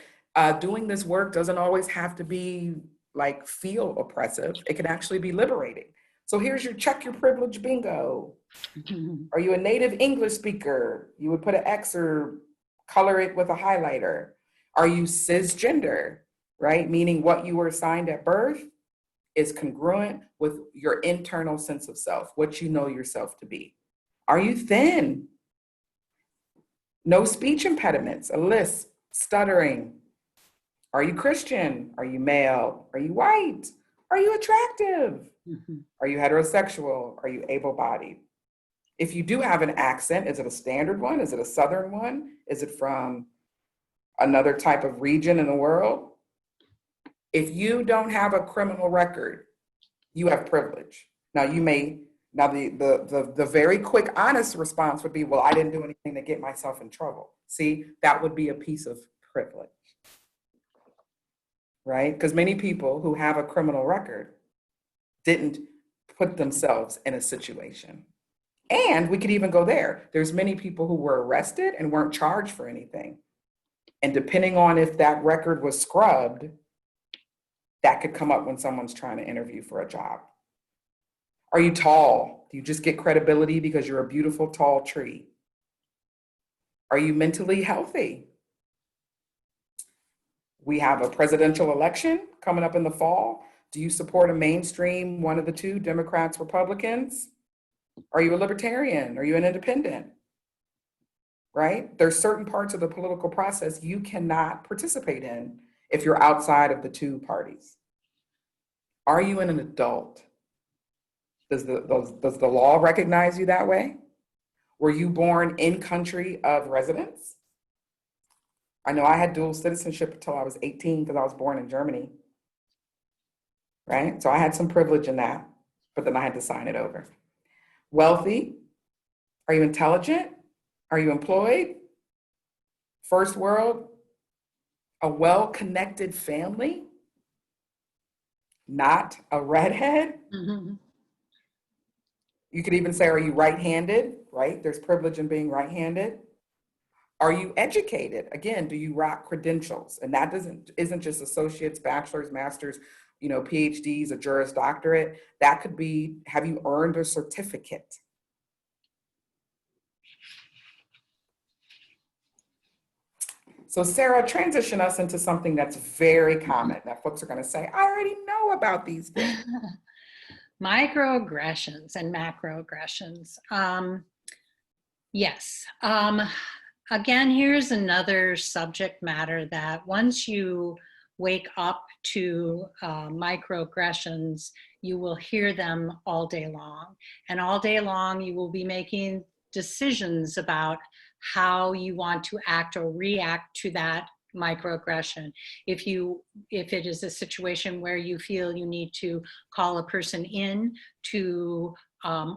doing this work doesn't always have to be like feel oppressive. It can actually be liberating. So here's your check your privilege bingo. Are you a native English speaker? You would put an X or color it with a highlighter. Are you cisgender, right? Meaning what you were assigned at birth is congruent with your internal sense of self, what you know yourself to be. Are you thin? No speech impediments, a lisp, stuttering. Are you Christian? Are you male? Are you white? Are you attractive? Are you heterosexual? Are you able-bodied? If you do have an accent, is it a standard one? Is it a Southern one? Is it from another type of region in the world? If you don't have a criminal record, you have privilege. Now the very quick, honest response would be, well, I didn't do anything to get myself in trouble. See, that would be a piece of privilege, right? Because many people who have a criminal record didn't put themselves in a situation. And we could even go there. There's many people who were arrested and weren't charged for anything. And depending on if that record was scrubbed, that could come up when someone's trying to interview for a job. Are you tall? Do you just get credibility because you're a beautiful, tall tree? Are you mentally healthy? We have a presidential election coming up in the fall. Do you support a mainstream, one of the two, Democrats, Republicans? Are you a libertarian? Are you an independent? Right? There's certain parts of the political process you cannot participate in if you're outside of the two parties. Are you an adult? Does the law recognize you that way? Were you born in country of residence? I know I had dual citizenship until I was 18 because I was born in Germany, right? So I had some privilege in that, but then I had to sign it over. Wealthy? Are you intelligent? Are you employed? First world? A well-connected family? Not a redhead?
Mm-hmm.
You could even say, are you right-handed, right? There's privilege in being right-handed. Are you educated? Again, do you rock credentials? And that isn't just associates, bachelor's, master's, PhDs, a Juris Doctorate. That could be, have you earned a certificate? So Sara, transition us into something that's very common that folks are going to say, I already know about these things.
Microaggressions and macroaggressions. Yes. Again, here's another subject matter that once you wake up to microaggressions, you will hear them all day long. And all day long, you will be making decisions about how you want to act or react to that microaggression. If it is a situation where you feel you need to call a person in to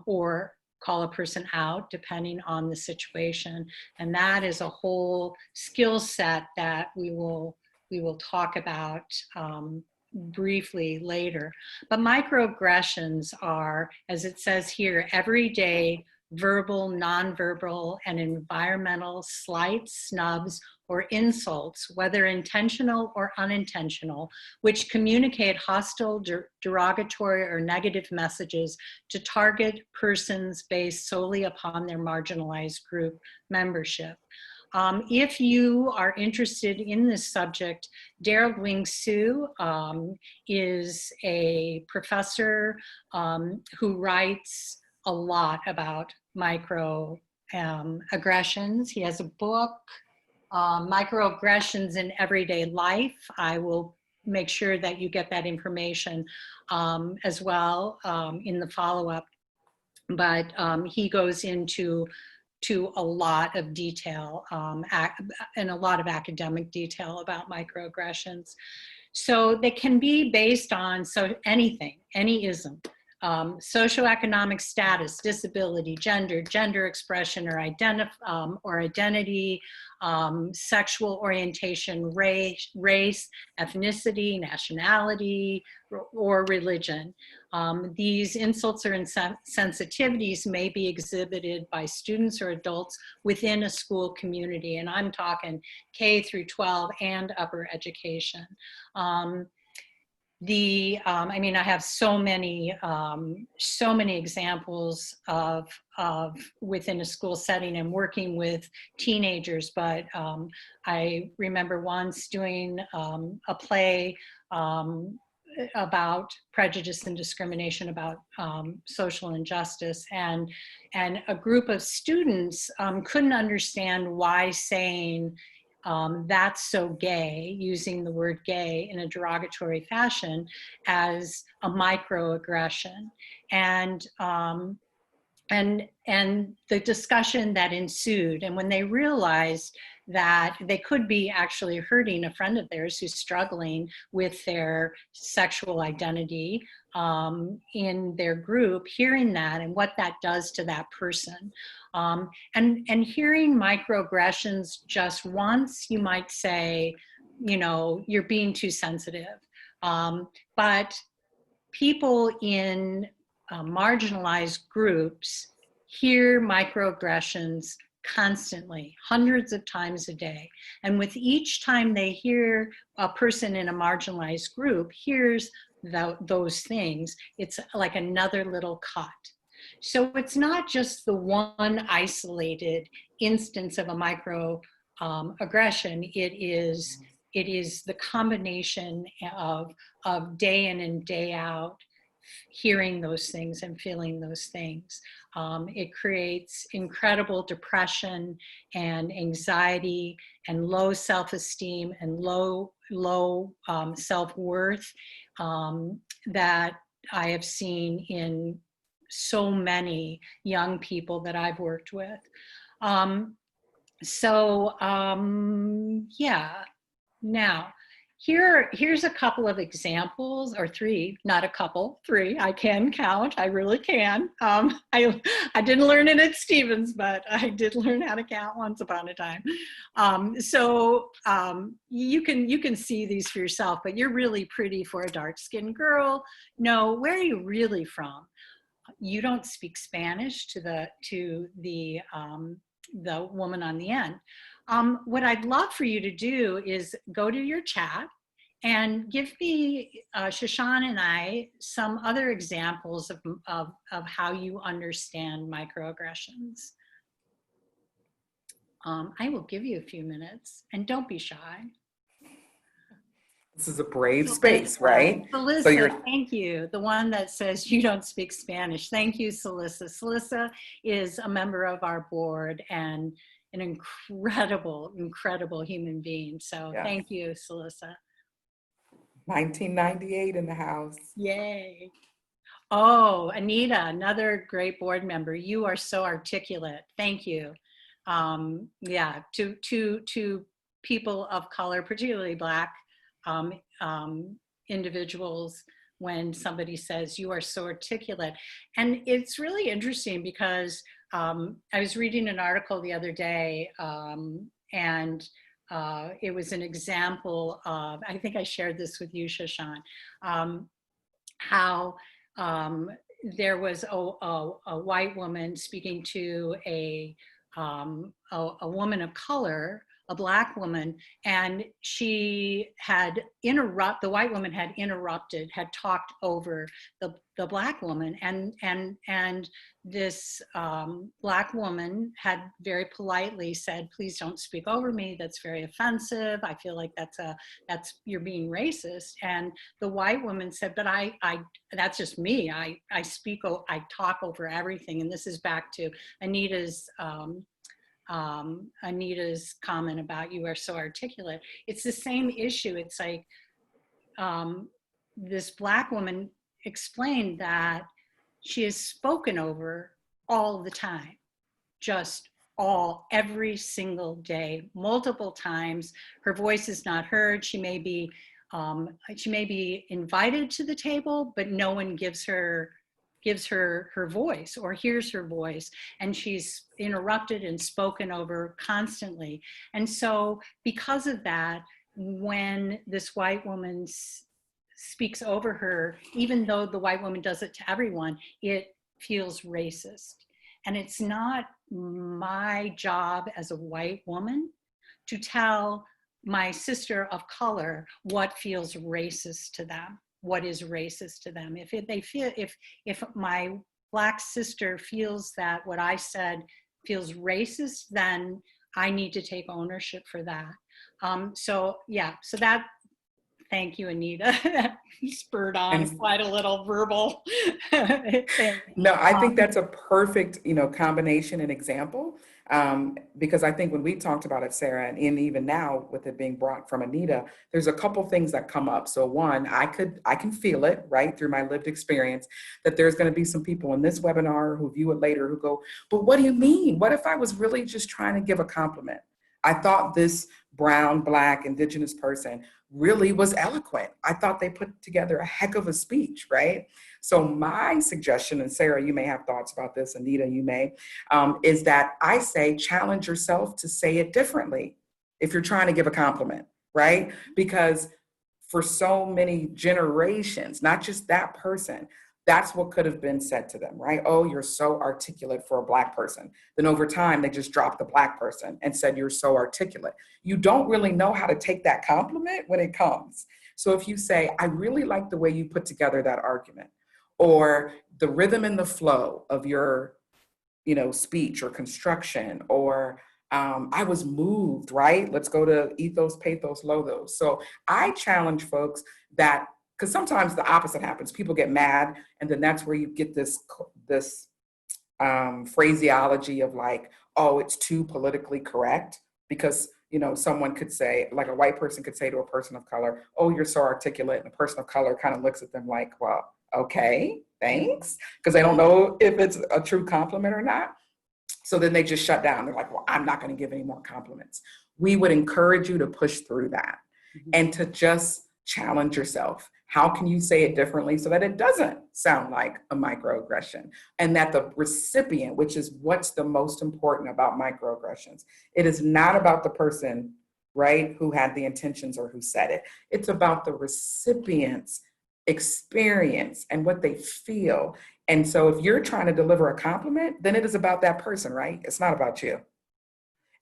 or call a person out, depending on the situation. And that is a whole skill set that we will talk about briefly later. But microaggressions are, as it says here, everyday verbal, nonverbal, and environmental slights, snubs, or insults, whether intentional or unintentional, which communicate hostile, derogatory, or negative messages to target persons based solely upon their marginalized group membership. If you are interested in this subject, Daryl Wing Su is a professor who writes a lot about microaggressions. He has a book, Microaggressions in Everyday Life. I will make sure that you get that information as well in the follow-up. But he goes into a lot of detail and a lot of academic detail about microaggressions. So they can be based on anything, any ism. Socioeconomic status, disability, gender expression or identity, sexual orientation, race, ethnicity, nationality, or religion. These insults or sensitivities may be exhibited by students or adults within a school community, and I'm talking K through 12 and upper education. I have so many examples of within a school setting and working with teenagers, but I remember once doing a play about prejudice and discrimination, about social injustice, and a group of students couldn't understand why saying that's so gay, using the word gay in a derogatory fashion, as a microaggression. And the discussion that ensued, and when they realized that they could be actually hurting a friend of theirs who's struggling with their sexual identity in their group, hearing that and what that does to that person. And hearing microaggressions just once, you might say, you're being too sensitive. But people in marginalized groups hear microaggressions constantly, hundreds of times a day. And with each time they hear a person in a marginalized group hears those things, it's like another little cut. So it's not just the one isolated instance of a micro aggression. It is the combination of day in and day out hearing those things and feeling those things. It creates incredible depression and anxiety and low self-esteem and low self-worth that I have seen in so many young people that I've worked with. Yeah. Now, here's a couple of examples, or three, not a couple, three. I can count. I really can. I didn't learn it at Stevens, but I did learn how to count once upon a time. You can see these for yourself, but you're really pretty for a dark-skinned girl. No, where are you really from? You don't speak Spanish to the woman on the end. What I'd love for you to do is go to your chat and give me, Shaashawn and I, some other examples of how you understand microaggressions. I will give you a few minutes, and don't be shy.
This is a brave space, right?
Salissa, thank you. The one that says you don't speak Spanish. Thank you, Salissa. Salissa is a member of our board and an incredible, incredible human being. So yeah. Thank you, Salissa.
1998 in the house.
Yay. Oh, Anita, another great board member. You are so articulate. Thank you. Yeah, to people of color, particularly Black individuals, when somebody says you are so articulate. And it's really interesting because I was reading an article the other day and it was an example of, I think I shared this with you, Shaashawn, how there was a white woman speaking to a woman of color, a Black woman, and the white woman had interrupted, had talked over the Black woman, and this Black woman had very politely said, "Please don't speak over me. That's very offensive. I feel like you're being racist." And the white woman said, "But I that's just me. I talk over everything." And this is back to Anita's comment about you are so articulate. It's the same issue. It's like this Black woman explained that she is spoken over all the time, every single day, multiple times. Her voice is not heard. She may be invited to the table, but no one gives her her voice or hears her voice, and she's interrupted and spoken over constantly. And so because of that, when this white woman speaks over her, even though the white woman does it to everyone, it feels racist. And it's not my job as a white woman to tell my sister of color what feels racist to them. What is racist to them. If my Black sister feels that what I said feels racist, then I need to take ownership for that. Thank you, Anita. That spurred on quite a little verbal thing.
No, I think that's a perfect, combination and example. Because I think when we talked about it, Sara, and even now with it being brought from Anita, there's a couple things that come up. So one, I can feel it, right, through my lived experience, that there's going to be some people in this webinar who view it later who go, "But what do you mean? What if I was really just trying to give a compliment? I thought this brown, Black, Indigenous person really was eloquent. I thought they put together a heck of a speech," right? So my suggestion, and Sara, you may have thoughts about this, Anita, you may, is that I say challenge yourself to say it differently if you're trying to give a compliment, right? Because for so many generations, not just that person, that's what could have been said to them, right? "Oh, you're so articulate for a Black person." Then over time, they just dropped the Black person and said, "You're so articulate." You don't really know how to take that compliment when it comes. So if you say, I really like the way you put together that argument, or the rhythm and the flow of your, speech or construction, or I was moved, right? Let's go to ethos, pathos, logos. So I challenge folks that, because sometimes the opposite happens. People get mad, and then that's where you get this phraseology of like, oh, it's too politically correct, because someone could say, like a white person could say to a person of color, oh, you're so articulate, and a person of color kind of looks at them like, well, okay, thanks, because they don't know if it's a true compliment or not. So then they just shut down. They're like, well, I'm not going to give any more compliments. We would encourage you to push through that and to just challenge yourself. How can you say it differently so that it doesn't sound like a microaggression? And that the recipient, which is what's the most important about microaggressions, it is not about the person, right, who had the intentions or who said it. It's about the recipient's experience and what they feel. And so if you're trying to deliver a compliment, then it is about that person, right? It's not about you.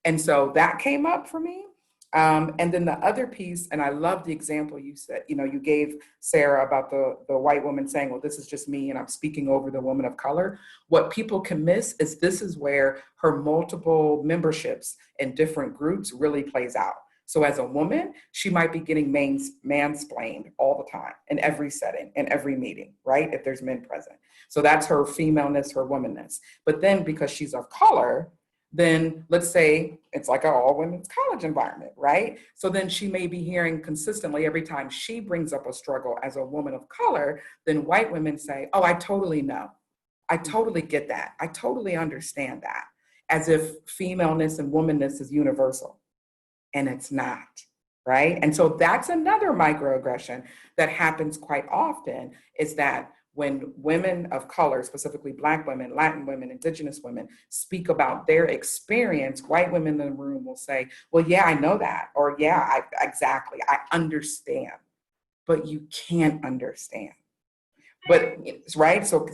And so that came up for me. And then the other piece, and I love the example you said, you gave Sarah about the white woman saying, well, this is just me and I'm speaking over the woman of color. What people can miss is this is where her multiple memberships in different groups really plays out. So as a woman, she might be getting mansplained all the time in every setting, in every meeting, right? If there's men present. So that's her femaleness, her womanness. But then because she's of color, then let's say it's like an all women's college environment, right? So then she may be hearing consistently every time she brings up a struggle as a woman of color, then white women say, oh, I totally know. I totally get that. I totally understand that. As if femaleness and womanness is universal. And it's not, right? And so that's another microaggression that happens quite often, is that when women of color, specifically Black women, Latin women, Indigenous women, speak about their experience, white women in the room will say, well, yeah, I know that. Or yeah, exactly, I understand. But you can't understand. But, right? So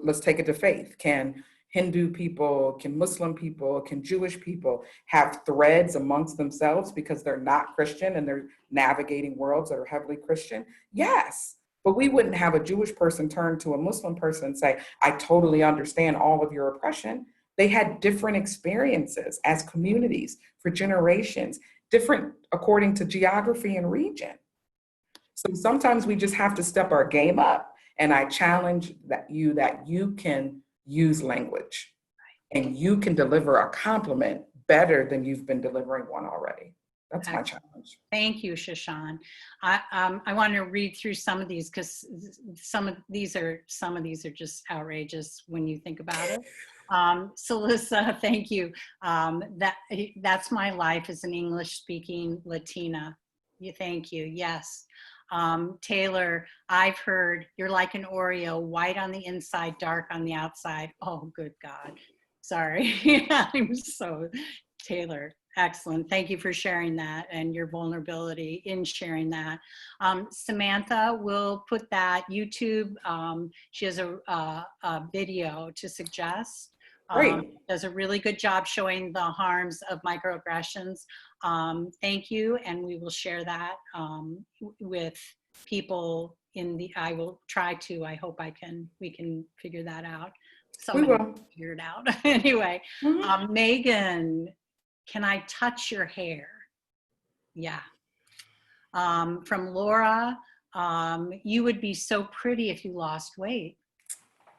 let's take it to faith. Can Hindu people, can Muslim people, can Jewish people have threads amongst themselves because they're not Christian and they're navigating worlds that are heavily Christian? Yes. But we wouldn't have a Jewish person turn to a Muslim person and say, I totally understand all of your oppression. They had different experiences as communities for generations, different according to geography and region. So sometimes we just have to step our game up. And I challenge that you can use language and you can deliver a compliment better than you've been delivering one already. That's my challenge.
Thank you, Shaashawn. I want to read through some of these because some of these are just outrageous when you think about it. Salissa, thank you. That's my life as an English-speaking Latina. Thank you. Yes. Taylor, I've heard you're like an Oreo, white on the inside, dark on the outside. Oh, good God. Sorry. I'm so, Taylor, excellent. Thank you for sharing that and your vulnerability in sharing that. Samantha will put that YouTube. She has a video to suggest. Does a really good job showing the harms of microaggressions. Thank you, and we will share that with people I will try to, I hope we can figure that out. Somebody will figure it out. Anyway, Megan, can I touch your hair? Yeah. From Laura, you would be so pretty if you lost weight.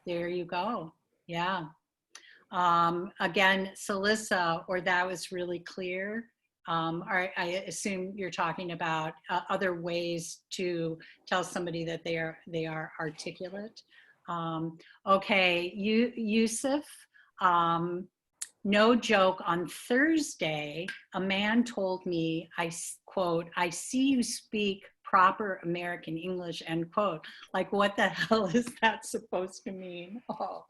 There you go. Yeah. Again, Salissa, or that was really clear. I assume you're talking about other ways to tell somebody that they are articulate. Okay, Yusuf, no joke, on Thursday, a man told me, quote, I see you speak proper American English, end quote. Like, what the hell is that supposed to mean? Oh,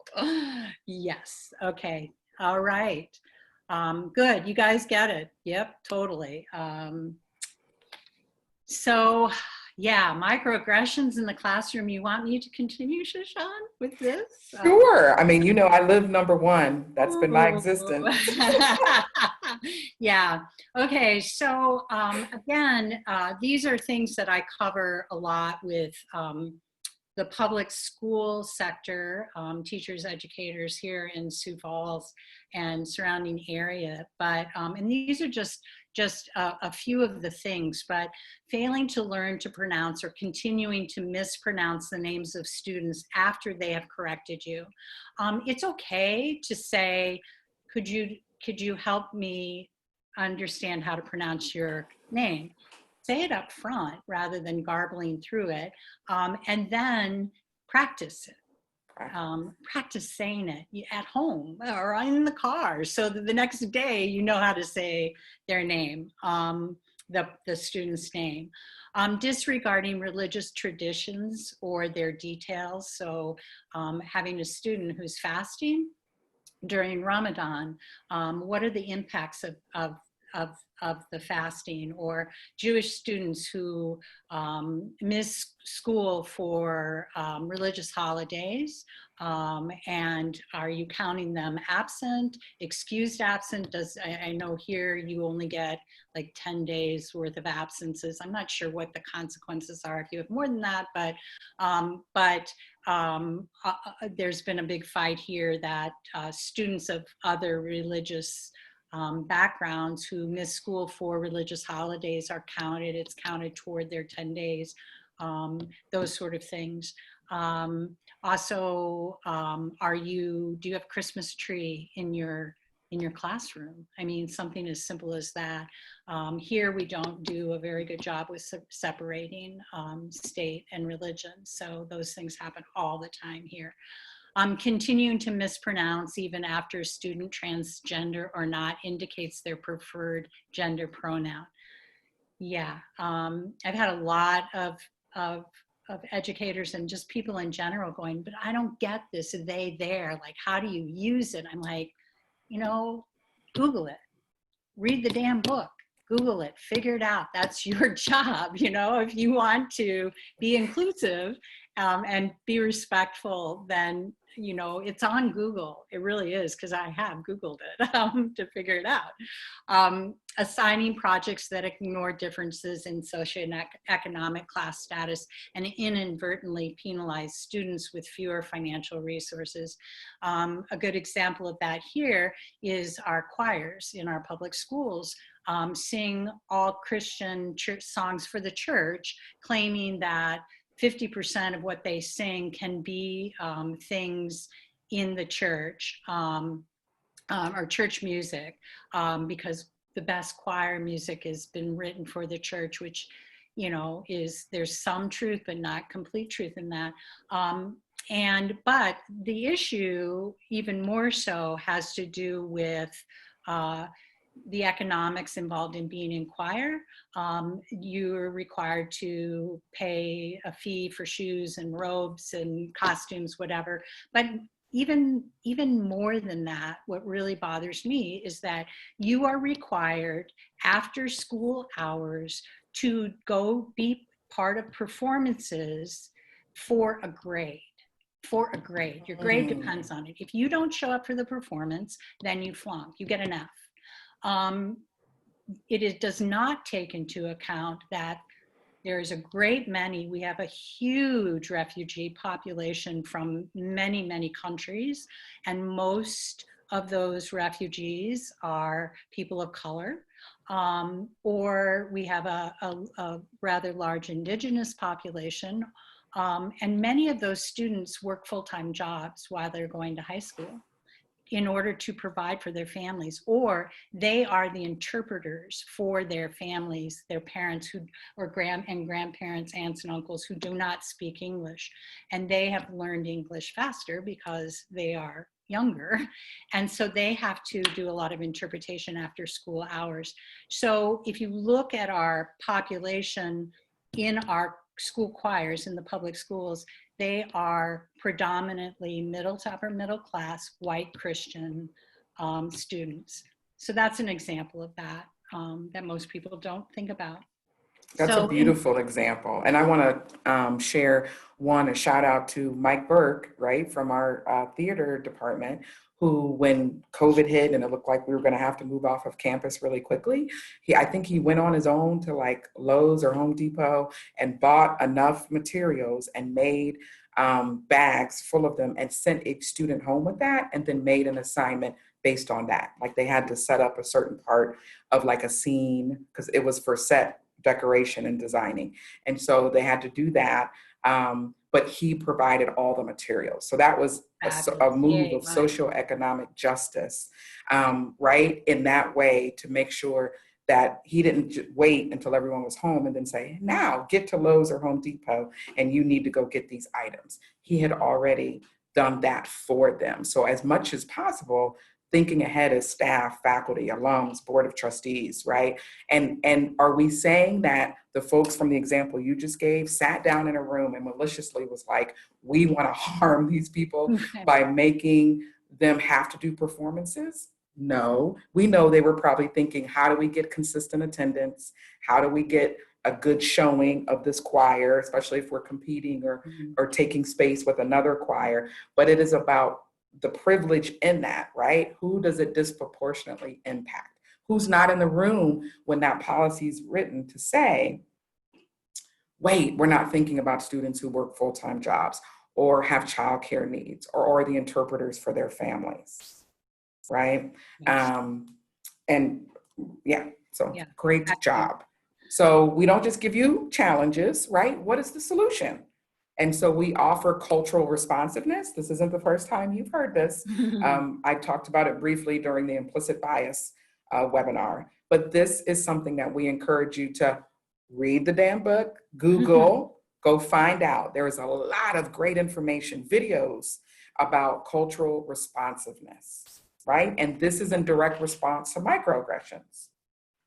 yes. Okay. All right. Good. You guys get it. Yep, totally. So, yeah, microaggressions in the classroom. You want me to continue, Shaashawn, with this?
Sure. I mean, I live number one. That's been my existence.
Yeah. Okay. So again, these are things that I cover a lot with the public school sector, teachers, educators here in Sioux Falls and surrounding area. But and these are just a few of the things. But failing to learn to pronounce or continuing to mispronounce the names of students after they have corrected you, it's okay to say, could you help me understand how to pronounce your name? Say it up front rather than garbling through it, and then practice it. Practice saying it at home or in the car so that the next day you know how to say their name, the student's name. Disregarding religious traditions or their details. So having a student who's fasting during Ramadan, what are the impacts of, the fasting, or Jewish students who miss school for religious holidays, and are you counting them absent, excused absent? I know here you only get like 10 days worth of absences. I'm not sure what the consequences are if you have more than that, but there's been a big fight here that students of other religious backgrounds who miss school for religious holidays are counted. It's counted toward their 10 days, those sort of things. Also, do you have Christmas tree in your classroom? I mean, something as simple as that. Here we don't do a very good job with separating state and religion. So those things happen all the time here. Continuing to mispronounce even after a student, transgender or not, indicates their preferred gender pronoun. Yeah, I've had a lot of educators and just people in general going, but I don't get this, they, there, like, how do you use it? I'm like, Google it, read the damn book, Google it, figure it out. That's your job, if you want to be inclusive and be respectful, then, it's on Google. It really is, because I have Googled it to figure it out. Assigning projects that ignore differences in socioeconomic class status and inadvertently penalize students with fewer financial resources. A good example of that here is our choirs in our public schools. Sing all Christian church songs for the church, claiming that 50% of what they sing can be things in the church or church music, because the best choir music has been written for the church, which, there's some truth, but not complete truth in that. But the issue, even more so, has to do with the economics involved in being in choir. You're required to pay a fee for shoes and robes and costumes, whatever. But even more than that, what really bothers me is that you are required after school hours to go be part of performances for a grade. Your grade depends on it. If you don't show up for the performance, then you flunk, you get an F. It does not take into account that there's a great many, we have a huge refugee population from many, many countries, and most of those refugees are people of color, or we have a rather large indigenous population, and many of those students work full-time jobs while they're going to high school in order to provide for their families, or they are the interpreters for their families, their parents or grandparents, aunts and uncles who do not speak English. And they have learned English faster because they are younger. And so they have to do a lot of interpretation after school hours. So if you look at our population in our school choirs in the public schools, they are predominantly middle to upper middle class, white Christian students. So that's an example of that, that most people don't think about.
That's a
So in
beautiful example. And I want to share a shout out to Mike Burke, right, from our theater department, who, when COVID hit and it looked like we were going to have to move off of campus really quickly, I think he went on his own to like Lowe's or Home Depot and bought enough materials and made bags full of them and sent a student home with that and then made an assignment based on that. Like they had to set up a certain part of like a scene because it was for set decoration and designing. And so they had to do that. But he provided all the materials. So that was a
fabulous.
move
Yay,
of
Mike.
socioeconomic justice, right? In that way to make sure that he didn't wait until everyone was home and then say, now get to Lowe's or Home Depot and you need to go get these items. He had already done that for them. So as much as possible, thinking ahead as staff, faculty, alums, board of trustees, right? And are we saying that the folks from the example you just gave sat down in a room and maliciously was like, we want to harm these people by making them have to do performances? No, we know they were probably thinking, how do we get consistent attendance? How do we get a good showing of this choir, especially if we're competing or taking space with another choir? But it is about the privilege in that, right? Who does it disproportionately impact? Who's not in the room when that policy is written to say, wait, we're not thinking about students who work full-time jobs or have childcare needs or the interpreters for their families, right?
Yes.
And yeah, so
Yeah.
great
Excellent.
job. So we don't just give you challenges, right? What is the solution? And so we offer cultural responsiveness. This isn't the first time you've heard this. I talked about it briefly during the implicit bias webinar, but this is something that we encourage you to read the damn book, Google, go find out. There is a lot of great information, videos about cultural responsiveness, right? And this is in direct response to microaggressions.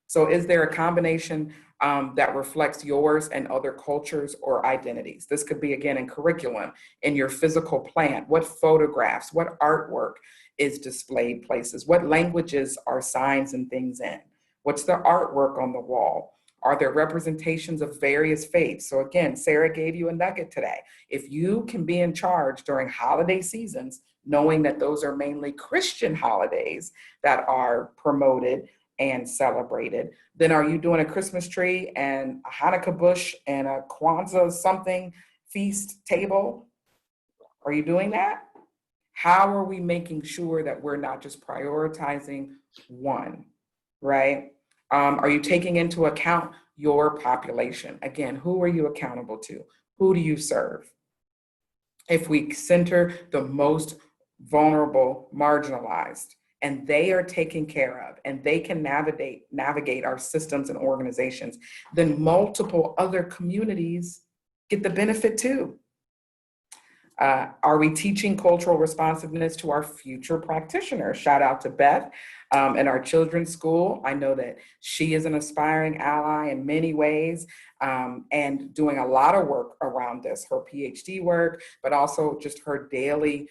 So is there a combination that reflects yours and other cultures or identities? This could be, again, in curriculum, in your physical plant, what photographs, what artwork is displayed places, what languages are signs and things in, what's the artwork on the wall? Are there representations of various faiths? So again, Sara gave you a nugget today. If you can be in charge during holiday seasons, knowing that those are mainly Christian holidays that are promoted and celebrated, then are you doing a Christmas tree and a Hanukkah bush and a Kwanzaa something feast table? Are you doing that? How are we making sure that we're not just prioritizing one, right? Are you taking into account your population? Again, who are you accountable to? Who do you serve? If we center the most vulnerable, marginalized, and they are taken care of and they can navigate our systems and organizations, then multiple other communities get the benefit too. Are we teaching cultural responsiveness to our future practitioners? Shout out to Beth in our children's school. I know that she is an aspiring ally in many ways and doing a lot of work around this, her PhD work, but also just her daily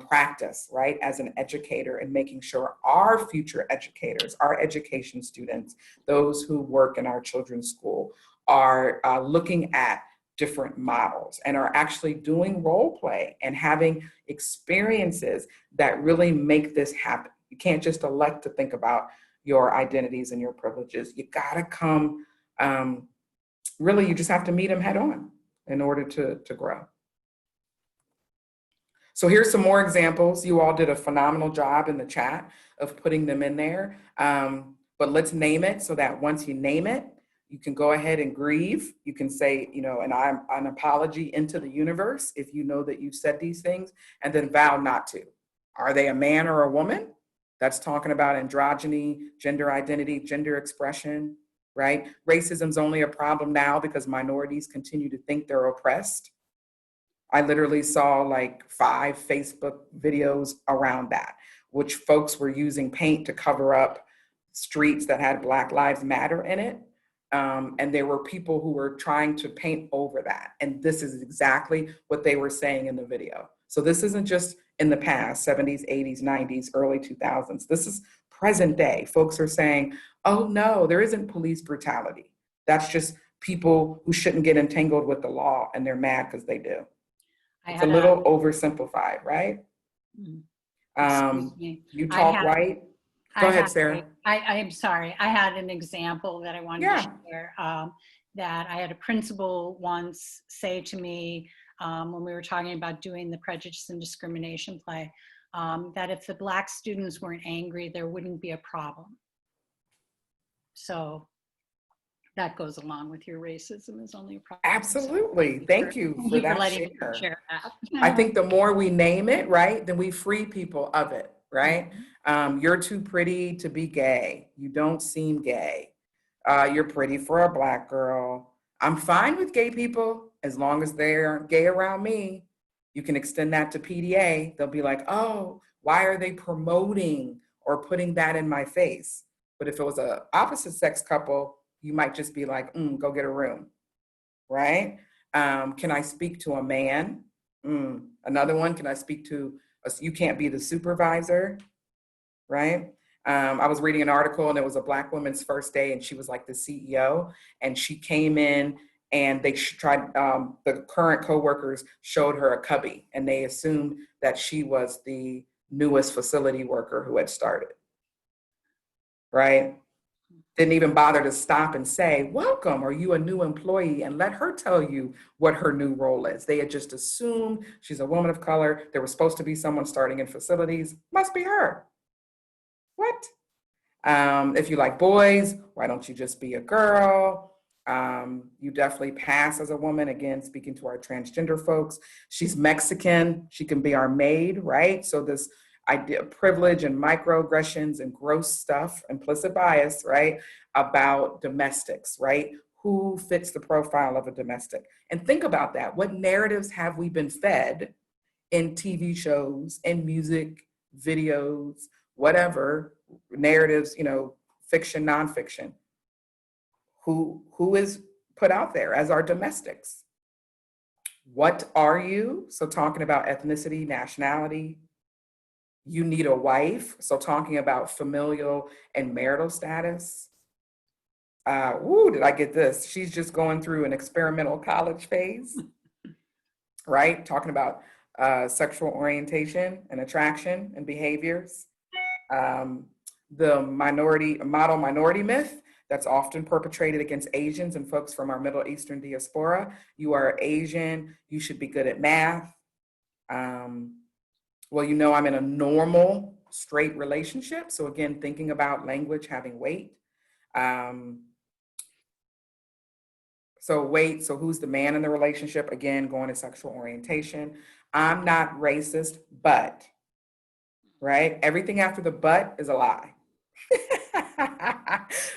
practice, right, as an educator and making sure our future educators, our education students, those who work in our children's school are looking at different models and are actually doing role play and having experiences that really make this happen. You can't just elect to think about your identities and your privileges. You gotta come, really, you just have to meet them head on in order to grow. So here's some more examples. You all did a phenomenal job in the chat of putting them in there. But let's name it so that once you name it, you can go ahead and grieve. You can say, an apology into the universe if you know that you've said these things, and then vow not to. Are they a man or a woman? That's talking about androgyny, gender identity, gender expression, right? Racism's only a problem now because minorities continue to think they're oppressed. I literally saw like 5 Facebook videos around that, which folks were using paint to cover up streets that had Black Lives Matter in it. And there were people who were trying to paint over that. And this is exactly what they were saying in the video. So this isn't just in the past, 70s, 80s, 90s, early 2000s. This is present day. Folks are saying, oh no, there isn't police brutality. That's just people who shouldn't get entangled with the law and they're mad because they do.
I
It's a
had
little oversimplified, right?
excuse me.
You
I
talk
had
white. Go
I
ahead,
had
Sarah.
I'm sorry. I had an example that I wanted to
Yeah.
share. That I had a principal once say to me when we were talking about doing the prejudice and discrimination play, that if the Black students weren't angry, there wouldn't be a problem. So that goes along with your racism is only a problem.
Absolutely. Thank you for that
letting me
share.
share that.
I think the more we name it, right, then we free people of it, right? You're too pretty to be gay. You don't seem gay. You're pretty for a Black girl. I'm fine with gay people as long as they're gay around me. You can extend that to PDA. They'll be like, oh, why are they promoting or putting that in my face? But if it was a opposite sex couple, you might just be like, go get a room, right? Can I speak to a man? Another one, can I speak to, you can't be the supervisor, right? I was reading an article and it was a Black woman's first day and she was like the CEO and she came in and they tried, the current coworkers showed her a cubby and they assumed that she was the newest facility worker who had started, right? Didn't even bother to stop and say, welcome, are you a new employee? And let her tell you what her new role is. They had just assumed she's a woman of color. There was supposed to be someone starting in facilities. Must be her. What? If you like boys, why don't you just be a girl? You definitely pass as a woman. Again, speaking to our transgender folks, she's Mexican. She can be our maid, right? So this idea of privilege and microaggressions and gross stuff, implicit bias, right? About domestics, right? Who fits the profile of a domestic? And think about that. What narratives have we been fed in TV shows and music, videos, whatever, narratives, fiction, nonfiction? Who is put out there as our domestics? What are you? So talking about ethnicity, nationality. You need a wife. So talking about familial and marital status. Did I get this? She's just going through an experimental college phase, right? Talking about sexual orientation and attraction and behaviors. The model minority myth that's often perpetrated against Asians and folks from our Middle Eastern diaspora. You are Asian, you should be good at math. Well, I'm in a normal, straight relationship. So again, thinking about language having weight. So who's the man in the relationship? Again, going to sexual orientation. I'm not racist, but, right? Everything after the but is a lie.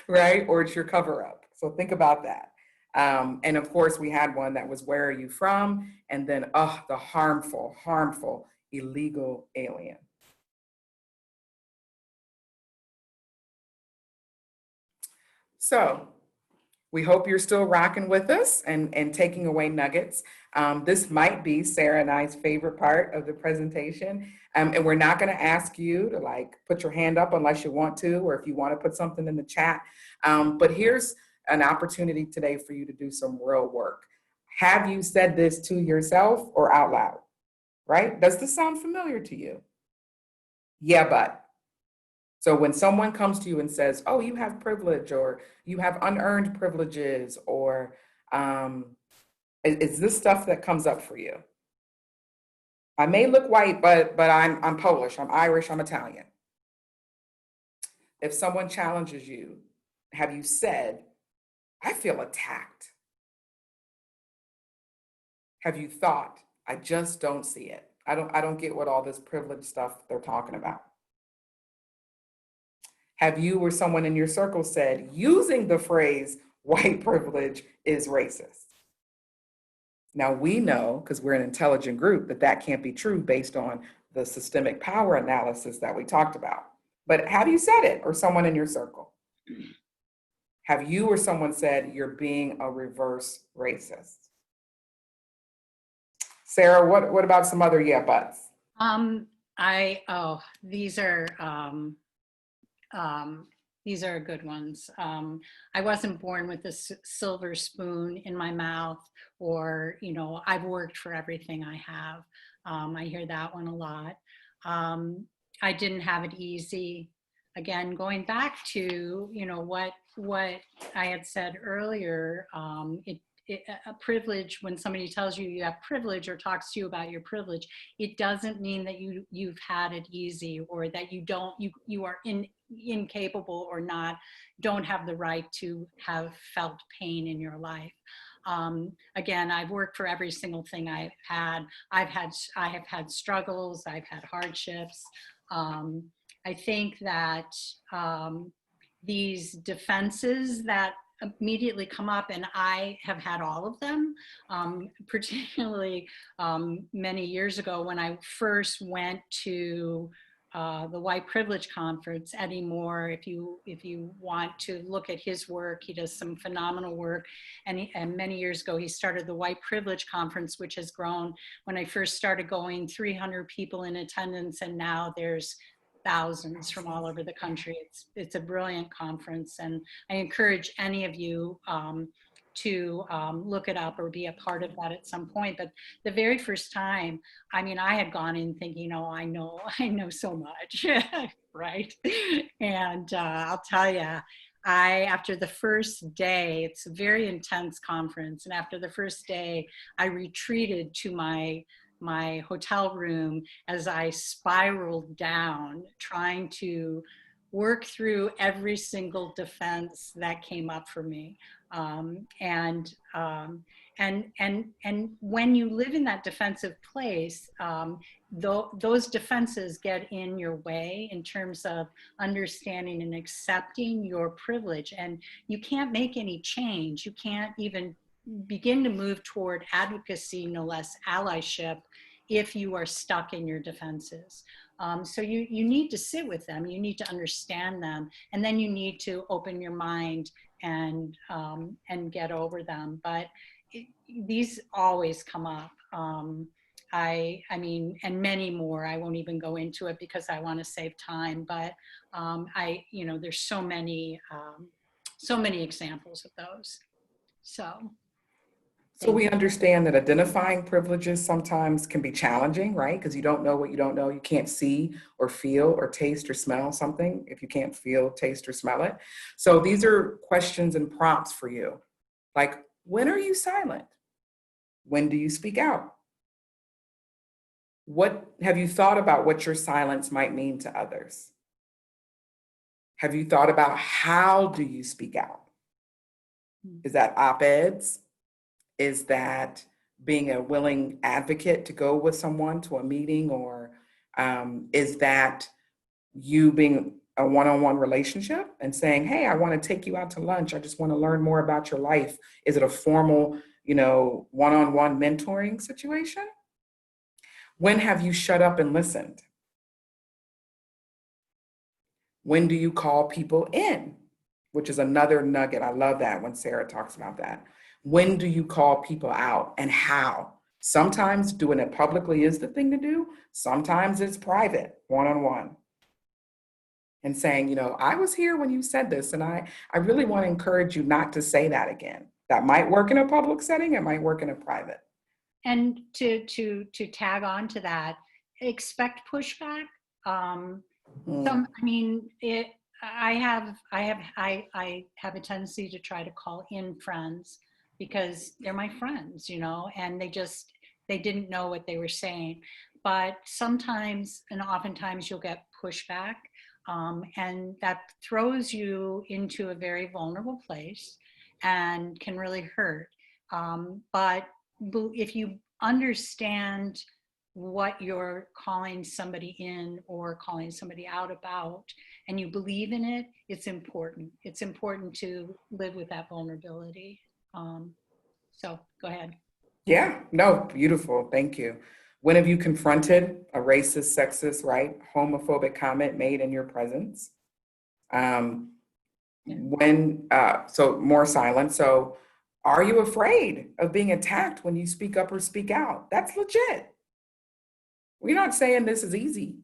Right? Or it's your cover up. So think about that. And of course, we had one that was, where are you from? And then, the harmful, illegal alien. So we hope you're still rocking with us and taking away nuggets. This might be Sarah and I's favorite part of the presentation. And we're not going to ask you to put your hand up unless you want to, or if you want to put something in the chat. But here's an opportunity today for you to do some real work. Have you said this to yourself or out loud, right? Does this sound familiar to you? Yeah, but. So when someone comes to you and says, oh, you have privilege, or you have unearned privileges, or is this stuff that comes up for you? I may look white, but I'm Polish, I'm Irish, I'm Italian. If someone challenges you, have you said, I feel attacked? Have you thought, I just don't see it. I don't get what all this privilege stuff they're talking about. Have you or someone in your circle said using the phrase white privilege is racist? Now we know, because we're an intelligent group, that can't be true based on the systemic power analysis that we talked about. But have you said it, or someone in your circle? Have you or someone said you're being a reverse racist? Sarah, what about some other yeah buts?
These are These are good ones. I wasn't born with a silver spoon in my mouth, or, I've worked for everything I have. I hear that one a lot. I didn't have it easy. Again, going back to, what I had said earlier, a privilege, when somebody tells you you have privilege or talks to you about your privilege, it doesn't mean that you've had it easy, or that you are incapable, or don't have the right to have felt pain in your life. Again, I've worked for every single thing I've had. I have had struggles. I've had hardships. I think that these defenses that immediately come up, and I have had all of them, particularly many years ago when I first went to the White Privilege Conference. Eddie Moore, if you want to look at his work, he does some phenomenal work. And many years ago, he started the White Privilege Conference, which has grown. When I first started going, 300 people in attendance, and now there's thousands from all over the country. It's a brilliant conference, and I encourage any of you to look it up or be a part of that at some point. But the very first time, I had gone in thinking, oh, I know so much, right? And I'll tell you, after the first day, it's a very intense conference, and after the first day, I retreated to my hotel room as I spiraled down, trying to work through every single defense that came up for me. And when you live in that defensive place, those defenses get in your way in terms of understanding and accepting your privilege. And you can't make any change. You can't even begin to move toward advocacy, no less allyship, if you are stuck in your defenses. So you need to sit with them, you need to understand them, and then you need to open your mind and get over them. But these always come up. I mean, and many more. I won't even go into it because I want to save time. But there's so many examples of those.
So we understand that identifying privileges sometimes can be challenging, right? Because you don't know what you don't know. You can't see or feel or taste or smell something if you can't feel, taste, or smell it. So these are questions and prompts for you. Like, when are you silent? When do you speak out? What have you thought about what your silence might mean to others? Have you thought about how do you speak out? Is that op-eds? Is that being a willing advocate to go with someone to a meeting, or is that you being a one-on-one relationship and saying, hey, I want to take you out to lunch. I just want to learn more about your life. Is it a formal, one-on-one mentoring situation? When have you shut up and listened? When do you call people in? Which is another nugget. I love that when Sara talks about that. When do you call people out, and how? Sometimes doing it publicly is the thing to do. Sometimes it's private, one-on-one. And saying, I was here when you said this, and I really want to encourage you not to say that again. That might work in a public setting, it might work in a private.
And to tag on to that, expect pushback. I have a tendency to try to call in friends because they're my friends, and they didn't know what they were saying. But sometimes, and oftentimes, you'll get pushback, and that throws you into a very vulnerable place and can really hurt. But if you understand what you're calling somebody in or calling somebody out about, and you believe in it, it's important. It's important to live with that vulnerability. So go ahead.
Yeah, no, beautiful. Thank you. When have you confronted a racist, sexist, right, homophobic comment made in your presence? So more silence. So are you afraid of being attacked when you speak up or speak out? That's legit. We're not saying this is easy.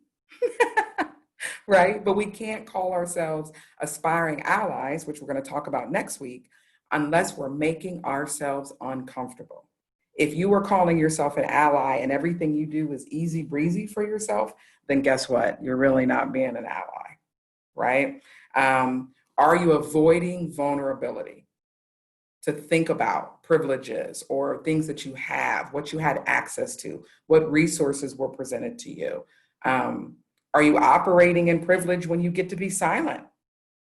right? But we can't call ourselves aspiring allies, which we're going to talk about next week, unless we're making ourselves uncomfortable. If you are calling yourself an ally and everything you do is easy breezy for yourself, then guess what? You're really not being an ally, right? Are you avoiding vulnerability to think about privileges or things that you have, what you had access to, what resources were presented to you? Are you operating in privilege when you get to be silent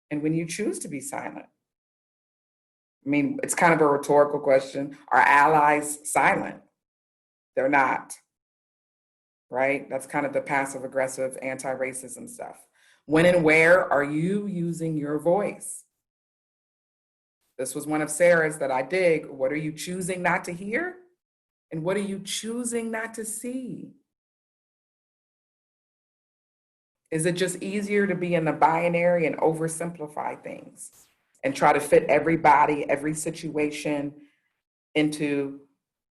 and when you choose to be silent? I mean, it's kind of a rhetorical question. Are allies silent? They're not, right? That's kind of the passive aggressive anti-racism stuff. When and where are you using your voice? This was one of Sarah's that I dig. What are you choosing not to hear? And what are you choosing not to see? Is it just easier to be in the binary and oversimplify things and try to fit everybody, every situation into,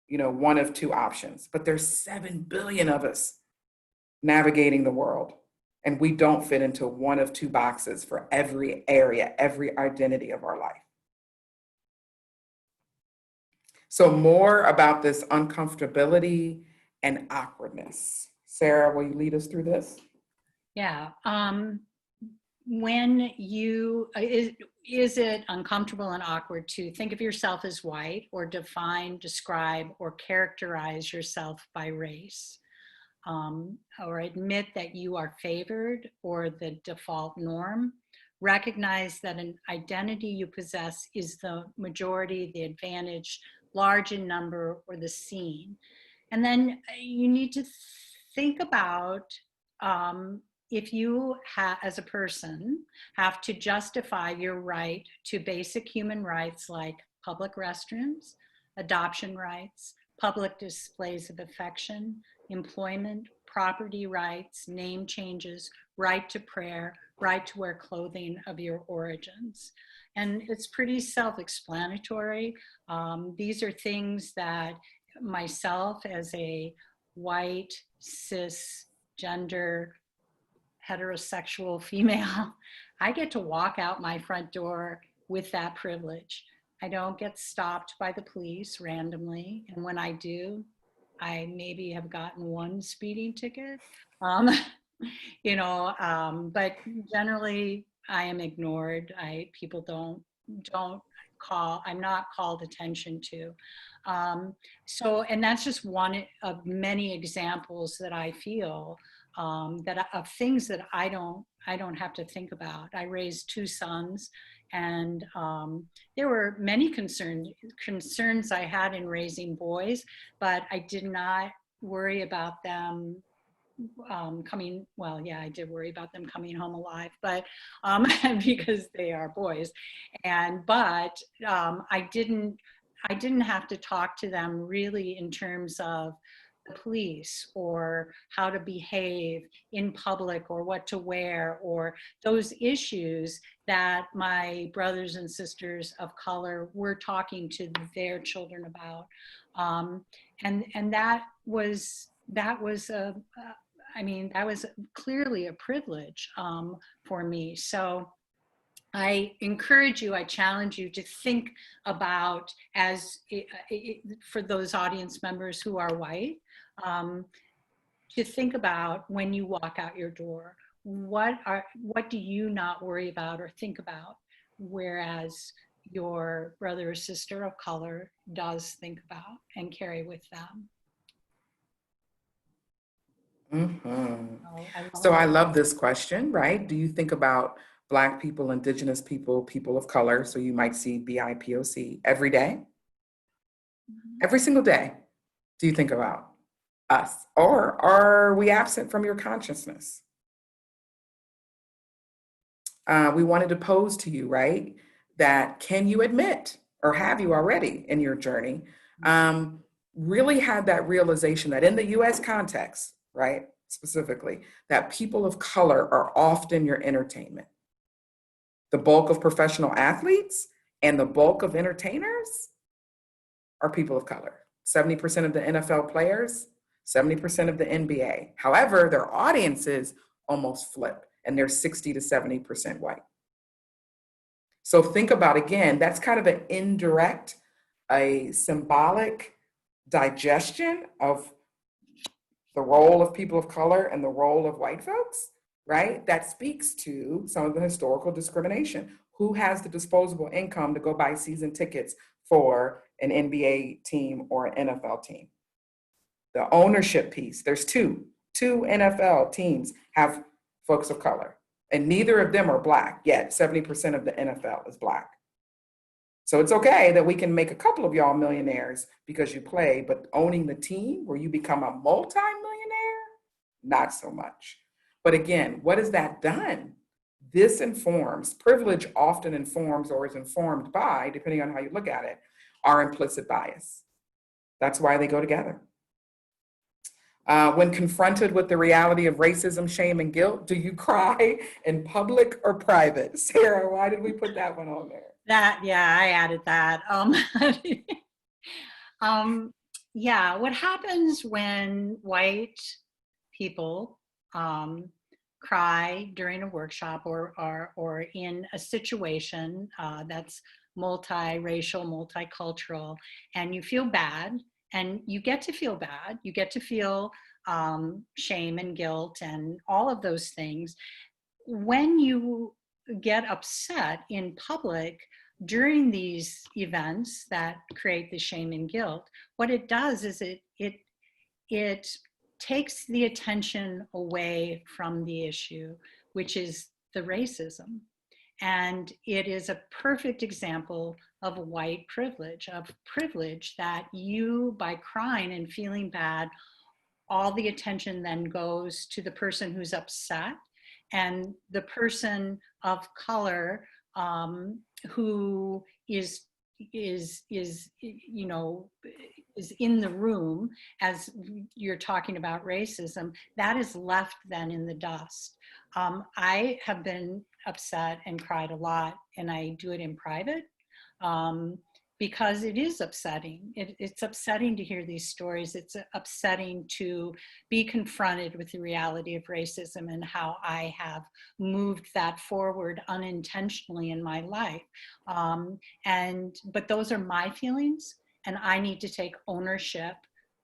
one of two options? But there's 7 billion of us navigating the world, and we don't fit into one of two boxes for every area, every identity of our life. So more about this uncomfortability and awkwardness. Sarah, will you lead us through this?
Yeah. When you, is it uncomfortable and awkward to think of yourself as white or define, describe, or characterize yourself by race? Or admit that you are favored or the default norm? Recognize that an identity you possess is the majority, the advantage, large in number, or the seen. And then you need to think about if you, as a person, have to justify your right to basic human rights like public restrooms, adoption rights, public displays of affection, employment, property rights, name changes, right to prayer, right to wear clothing of your origins. And it's pretty self-explanatory. These are things that myself as a white, cisgender, heterosexual female, I get to walk out my front door with that privilege. I don't get stopped by the police randomly. And when I do, I maybe have gotten one speeding ticket. But generally I am ignored. People don't call, I'm not called attention to. And that's just one of many examples that I feel that of things that I don't have to think about. I raised 2 sons, and there were many concerns I had in raising boys, but I did not worry about them I did worry about them coming home alive, but because they are boys. But I didn't have to talk to them really in terms of the police or how to behave in public or what to wear or those issues that my brothers and sisters of color were talking to their children about. And that was clearly a privilege for me. So I encourage you, I challenge you to think about, for those audience members who are white, to think about when you walk out your door, what do you not worry about or think about, whereas your brother or sister of color does think about and carry with them.
Mm-hmm. So I love this question, right? Do you think about Black people, Indigenous people, people of color? So you might see BIPOC every day, every single day. Do you think about us? Or are we absent from your consciousness? We wanted to pose to you, right? That can you admit, or have you already in your journey, really had that realization that in the US context, right, specifically, that people of color are often your entertainment. The bulk of professional athletes and the bulk of entertainers are people of color. 70% of the NFL players, 70% of the NBA. However, their audiences almost flip. and they're 60 to 70% white. So think about, again, that's kind of an indirect, a symbolic digestion of the role of people of color and the role of white folks, right? That speaks to some of the historical discrimination. Who has the disposable income to go buy season tickets for an NBA team or an NFL team? The ownership piece, there's two NFL teams have folks of color, and neither of them are Black, yet 70% of the NFL is Black. So it's okay that we can make a couple of y'all millionaires because you play, but owning the team where you become a multi-millionaire, not so much. But again, what has that done? This informs, privilege often informs or is informed by, depending on how you look at it, our implicit bias. That's why they go together. When confronted with the reality of racism, shame, and guilt, do you cry in public or private? Sara, why did we put that one on there?
Yeah, I added that. Yeah, what happens when white people cry during a workshop or in a situation that's multiracial, multicultural, and you feel bad, and you get to feel bad, you get to feel shame and guilt and all of those things. When you get upset in public during these events that create the shame and guilt, what it does is it takes the attention away from the issue, which is the racism. And it is a perfect example of white privilege, that you, by crying and feeling bad, all the attention then goes to the person who's upset, and the person of color who is in the room as you're talking about racism, that is left then in the dust. I have been upset and cried a lot, and I do it in private because it is upsetting. It's upsetting to hear these stories. It's upsetting to be confronted with the reality of racism and how I have moved that forward unintentionally in my life. But those are my feelings, and I need to take ownership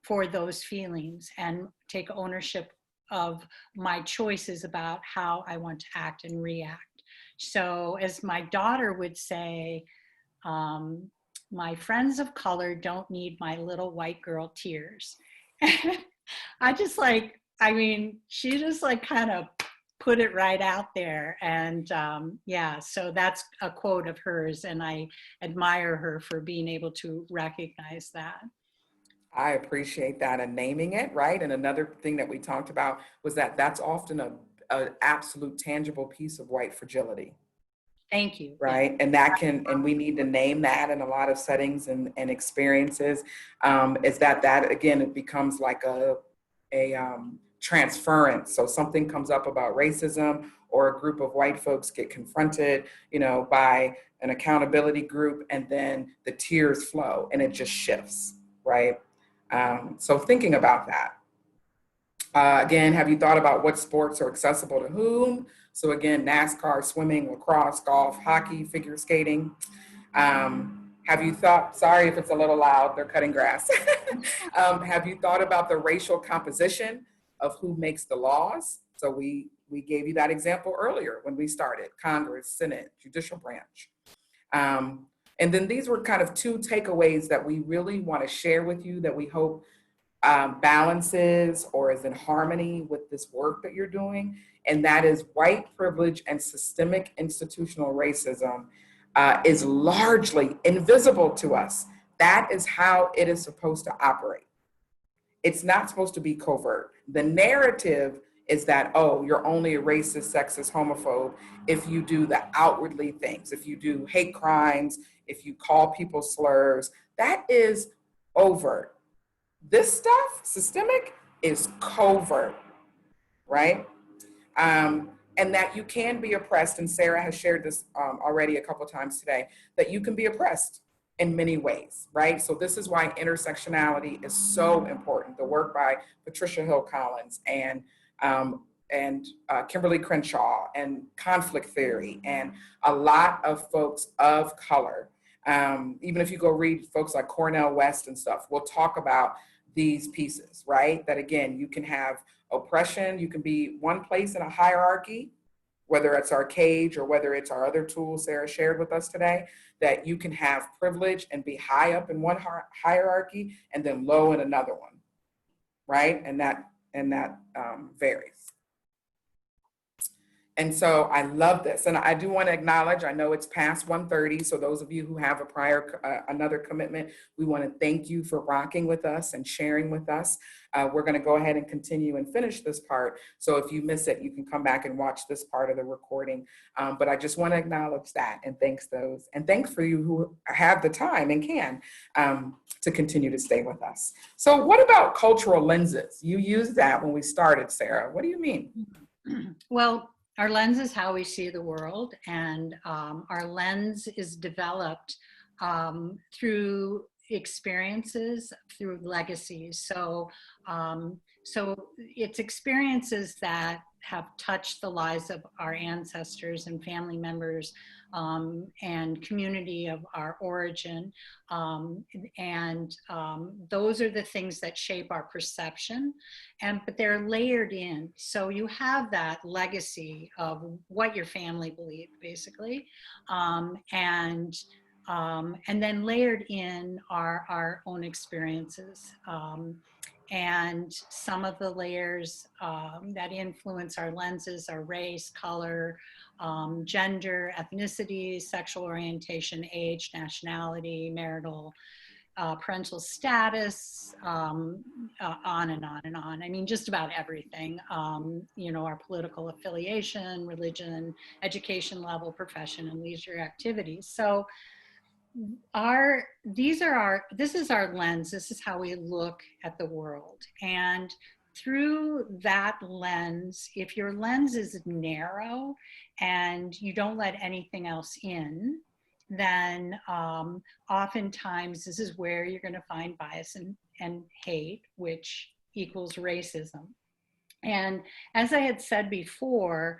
for those feelings and take ownership of my choices about how I want to act and react. So as my daughter would say, my friends of color don't need my little white girl tears. She just kind of put it right out there. And yeah, so that's a quote of hers, and I admire her for being able to recognize that.
I appreciate that, and naming it, right? And another thing that we talked about was that that's often an absolute tangible piece of white fragility.
Thank you.
Right. And and we need to name that in a lot of settings and experiences, is that again, it becomes like a transference. So something comes up about racism, or a group of white folks get confronted, by an accountability group, and then the tears flow and it just shifts. Right. So thinking about that. Again, have you thought about what sports are accessible to whom? So again, NASCAR, swimming, lacrosse, golf, hockey, figure skating. Have you thought, sorry if it's a little loud, they're cutting grass. Have you thought about the racial composition of who makes the laws? So we gave you that example earlier when we started: Congress, Senate, judicial branch. And then these were kind of two takeaways that we really want to share with you, that we hope balances or is in harmony with this work that you're doing. And that is, white privilege and systemic institutional racism is largely invisible to us. That is how it is supposed to operate. It's not supposed to be covert. The narrative is that, oh, you're only a racist, sexist, homophobe if you do the outwardly things, if you do hate crimes, if you call people slurs. That is overt. This stuff, systemic, is covert, right? And that you can be oppressed, and Sara has shared this already a couple of times today, that you can be oppressed in many ways, right? So this is why intersectionality is so important. The work by Patricia Hill Collins and Kimberly Crenshaw and conflict theory and a lot of folks of color. Even if you go read folks like Cornel West and stuff, we'll talk about these pieces, right? That again, you can have oppression, you can be one place in a hierarchy, whether it's our cage or whether it's our other tools Sara shared with us today, that you can have privilege and be high up in one hierarchy and then low in another one, right? And that varies. And so I love this. And I do want to acknowledge, I know it's past 1:30. So those of you who have another commitment, we want to thank you for rocking with us and sharing with us. We're going to go ahead and continue and finish this part. So if you miss it, you can come back and watch this part of the recording. But I just want to acknowledge that and thanks for you who have the time and can to continue to stay with us. So what about cultural lenses? You used that when we started, Sara. What do you mean?
Well, our lens is how we see the world, and our lens is developed through experiences, through legacies. So it's experiences that have touched the lives of our ancestors and family members and community of our origin. Those are the things that shape our perception, but they're layered in. So you have that legacy of what your family believed, basically, and then layered in our own experiences. And some of the layers that influence our lenses are race, color, gender, ethnicity, sexual orientation, age, nationality, marital, parental status, on and on and on. I mean, just about everything. Our political affiliation, religion, education level, profession, and leisure activities. So this is our lens. This is how we look at the world. And through that lens, if your lens is narrow and you don't let anything else in, then oftentimes this is where you're going to find bias and hate, which equals racism. And as I had said before,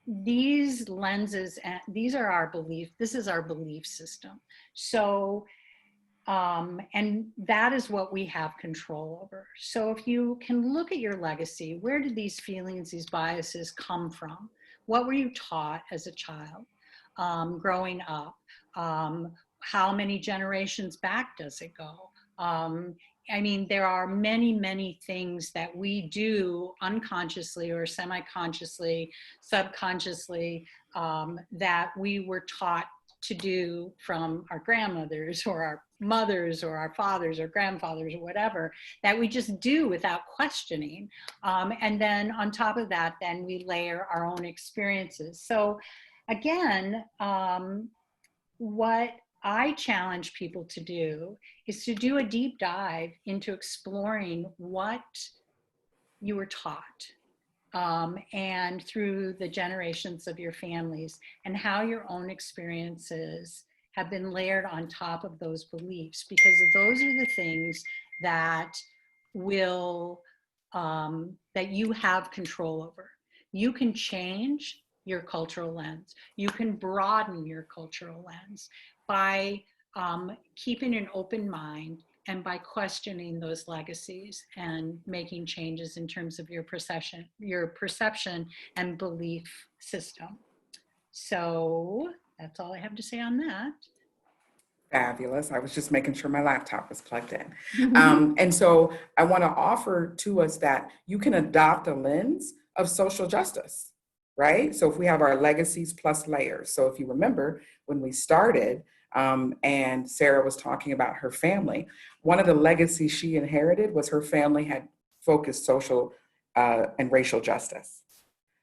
these lenses, these are our belief, this is our belief system. So, and that is what we have control over. So if you can look at your legacy, where did these feelings, these biases come from? What were you taught as a child growing up? How many generations back does it go? I mean, there are many, many things that we do unconsciously or semi-consciously, subconsciously, that we were taught to do from our grandmothers or our mothers or our fathers or grandfathers or whatever, that we just do without questioning. And then on top of that, then we layer our own experiences. So again, what I challenge people to do is to do a deep dive into exploring what you were taught and through the generations of your families and how your own experiences have been layered on top of those beliefs, because those are the things that will, that you have control over. You can change your cultural lens. You can broaden your cultural lens by keeping an open mind and by questioning those legacies and making changes in terms of your perception and belief system. So that's all I have to say on that.
Fabulous. I was just making sure my laptop was plugged in. And so I want to offer to us that you can adopt a lens of social justice, right? So if we have our legacies plus layers. So if you remember when we started, and Sara was talking about her family, one of the legacies she inherited was her family had focused social and racial justice.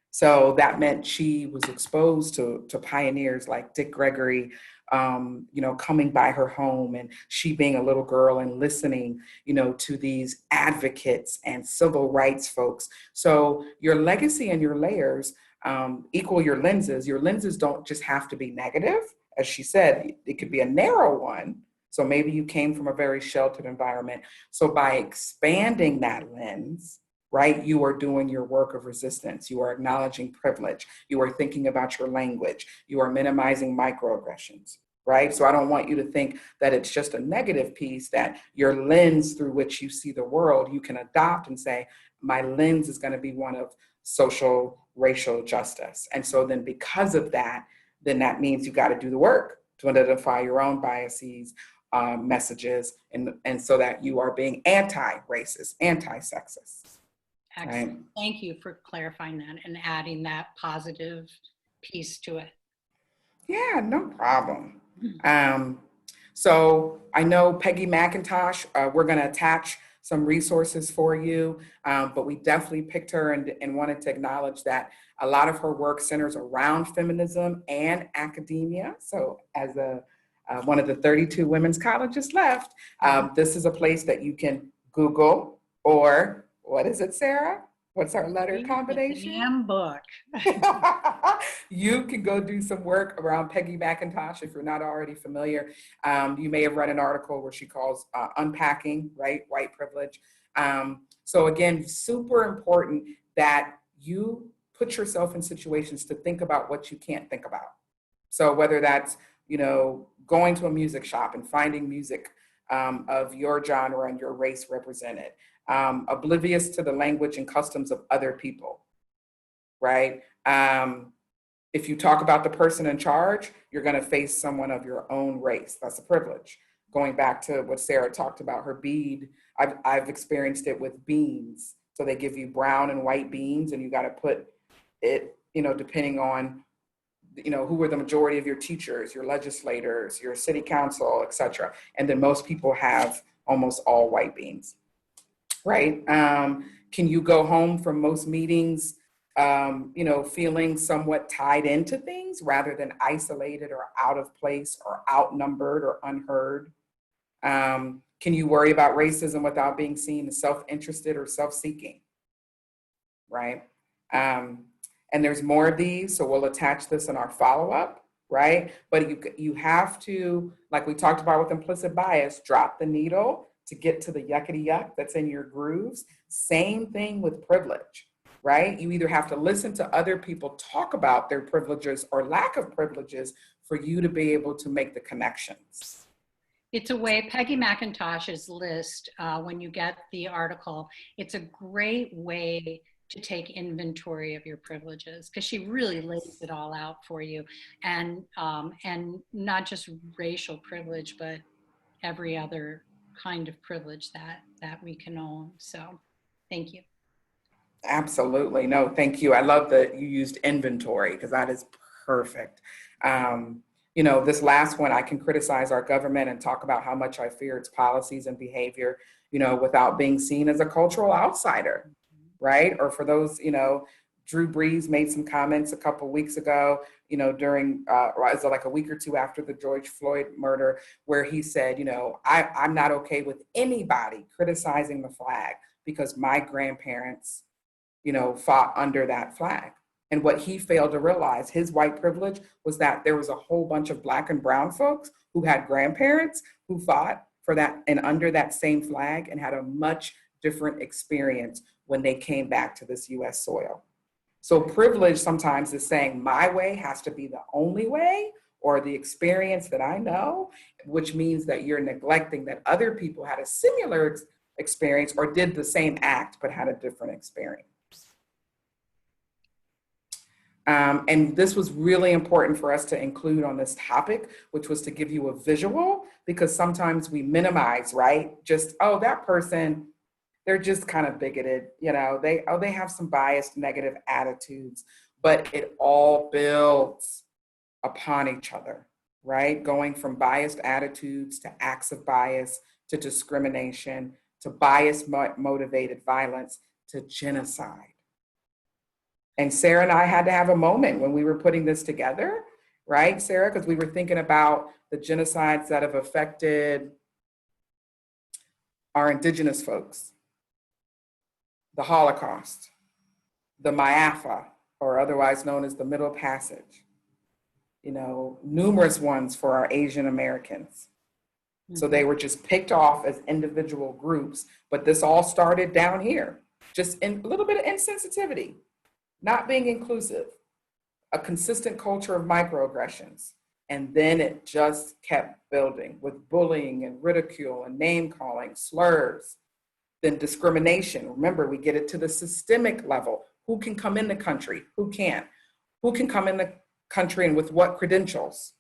So that meant she was exposed to pioneers like Dick Gregory, coming by her home, and she being a little girl and listening, to these advocates and civil rights folks. So your legacy and your layers equal your lenses. Your lenses don't just have to be negative. As she said, it could be a narrow one. So maybe you came from a very sheltered environment. So by expanding that lens, right? You are doing your work of resistance. You are acknowledging privilege. You are thinking about your language. You are minimizing microaggressions, right? So I don't want you to think that it's just a negative piece, that your lens through which you see the world, you can adopt and say, my lens is going to be one of social, racial justice. And so then because of that, then that means you got to do the work to identify your own biases, messages, and so that you are being anti-racist, anti-sexist.
Excellent.
Right?
Thank you for clarifying that and adding that positive piece to it.
Yeah, no problem. So I know Peggy McIntosh, we're going to attach some resources for you, but we definitely picked her and wanted to acknowledge that a lot of her work centers around feminism and academia. So as one of the 32 women's colleges left, this is a place that you can Google, or what is it, Sarah? What's our letter combination?
The damn book.
You can go do some work around Peggy McIntosh if you're not already familiar. You may have read an article where she calls unpacking, right, white privilege. So again, super important that you put yourself in situations to think about what you can't think about. So whether that's, going to a music shop and finding music of your genre and your race represented, oblivious to the language and customs of other people, right? If you talk about the person in charge, you're going to face someone of your own race. That's a privilege. Going back to what Sara talked about, her bead, I've experienced it with beans. So they give you brown and white beans, and you got to put it, depending on, who are the majority of your teachers, your legislators, your city council, et cetera. And then most people have almost all white beans, right? Can you go home from most meetings, feeling somewhat tied into things rather than isolated or out of place or outnumbered or unheard? Can you worry about racism without being seen as self-interested or self-seeking, right? And there's more of these, so we'll attach this in our follow-up, right? But you have to, like we talked about with implicit bias, drop the needle to get to the yuckity yuck that's in your grooves. Same thing with privilege, right? You either have to listen to other people talk about their privileges or lack of privileges for you to be able to make the connections.
It's a way, Peggy McIntosh's list, when you get the article, it's a great way to take inventory of your privileges, because she really lays it all out for you, and not just racial privilege, but every other kind of privilege that we can own. So thank you.
Absolutely. No, thank you. I love that you used inventory, because that is perfect. This last one, I can criticize our government and talk about how much I fear its policies and behavior, without being seen as a cultural outsider, right? Or for those, Drew Brees made some comments a couple of weeks ago, during, like a week or two after the George Floyd murder, where he said, I'm not okay with anybody criticizing the flag because my grandparents, fought under that flag. And what he failed to realize, his white privilege, was that there was a whole bunch of Black and brown folks who had grandparents who fought for that and under that same flag and had a much different experience when they came back to this US soil. So privilege sometimes is saying my way has to be the only way, or the experience that I know, which means that you're neglecting that other people had a similar experience or did the same act but had a different experience. And this was really important for us to include on this topic, which was to give you a visual, because sometimes we minimize, right? Just, oh, that person, they're just kind of bigoted, they have some biased negative attitudes, but it all builds upon each other, right? Going from biased attitudes to acts of bias, to discrimination, to bias motivated violence, to genocide. And Sara and I had to have a moment when we were putting this together, right, Sara? Because we were thinking about the genocides that have affected our indigenous folks, the Holocaust, the Maafa, or otherwise known as the Middle Passage, numerous ones for our Asian Americans. So they were just picked off as individual groups, but this all started down here, just a little bit of insensitivity, not being inclusive, a consistent culture of microaggressions. And then it just kept building with bullying and ridicule and name calling, slurs, then discrimination. Remember, we get it to the systemic level. Who can come in the country? Who can't? Who can come in the country and with what credentials?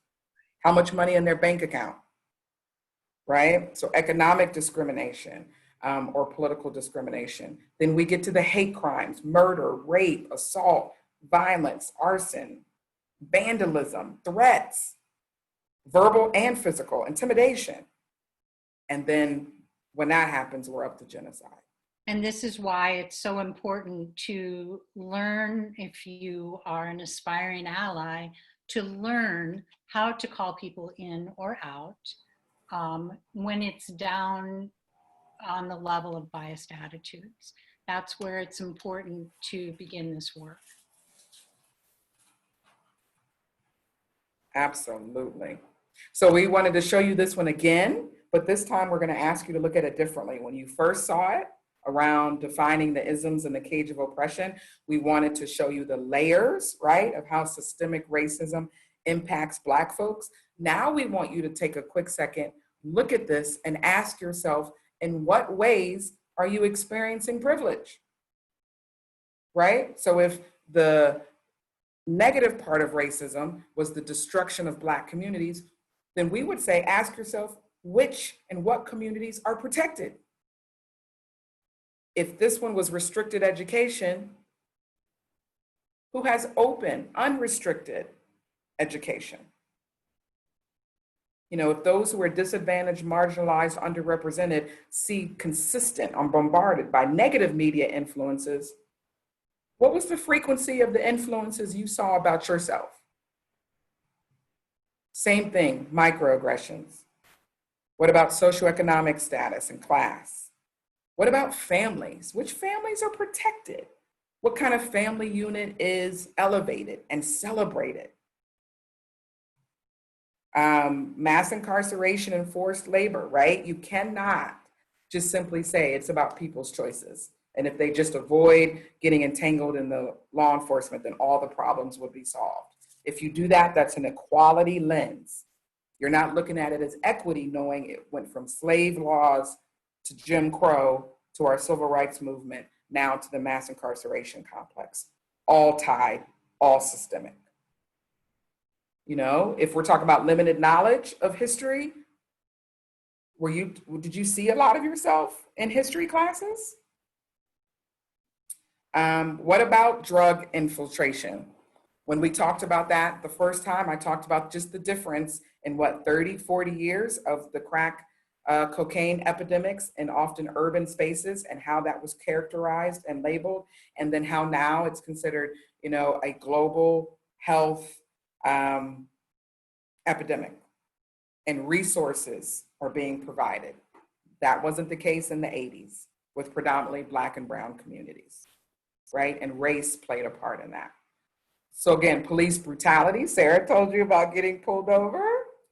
How much money in their bank account? Right? So economic discrimination or political discrimination. Then we get to the hate crimes, murder, rape, assault, violence, arson, vandalism, threats, verbal and physical, intimidation. And then when that happens, we're up to genocide.
And this is why it's so important to learn, if you are an aspiring ally, to learn how to call people in or out when it's down on the level of biased attitudes. That's where it's important to begin this work.
Absolutely. So we wanted to show you this one again, but this time we're going to ask you to look at it differently. When you first saw it around defining the isms in the cage of oppression, we wanted to show you the layers, right, of how systemic racism impacts Black folks. Now we want you to take a quick second, look at this and ask yourself, in what ways are you experiencing privilege? Right? So if the negative part of racism was the destruction of Black communities, then we would say, ask yourself, which and what communities are protected? If this one was restricted education, who has open, unrestricted education? You know, if those who are disadvantaged, marginalized, underrepresented see consistent or bombarded by negative media influences, what was the frequency of the influences you saw about yourself? Same thing, microaggressions. What about socioeconomic status and class? What about families? Which families are protected? What kind of family unit is elevated and celebrated? Mass incarceration and forced labor, right? You cannot just simply say it's about people's choices. And if they just avoid getting entangled in the law enforcement, then all the problems would be solved. If you do that, that's an equality lens. You're not looking at it as equity, knowing it went from slave laws to Jim Crow to our civil rights movement, now to the mass incarceration complex. All tied, all systemic. You know, if we're talking about limited knowledge of history, did you see a lot of yourself in history classes? What about drug infiltration? When we talked about that the first time, I talked about just the difference in 30, 40 years of the crack cocaine epidemics in often urban spaces and how that was characterized and labeled, and then how now it's considered, you know, a global health epidemic and resources are being provided. That wasn't the case in the 80s with predominantly Black and brown communities, right? And race played a part in that. So again, police brutality. Sara told you about getting pulled over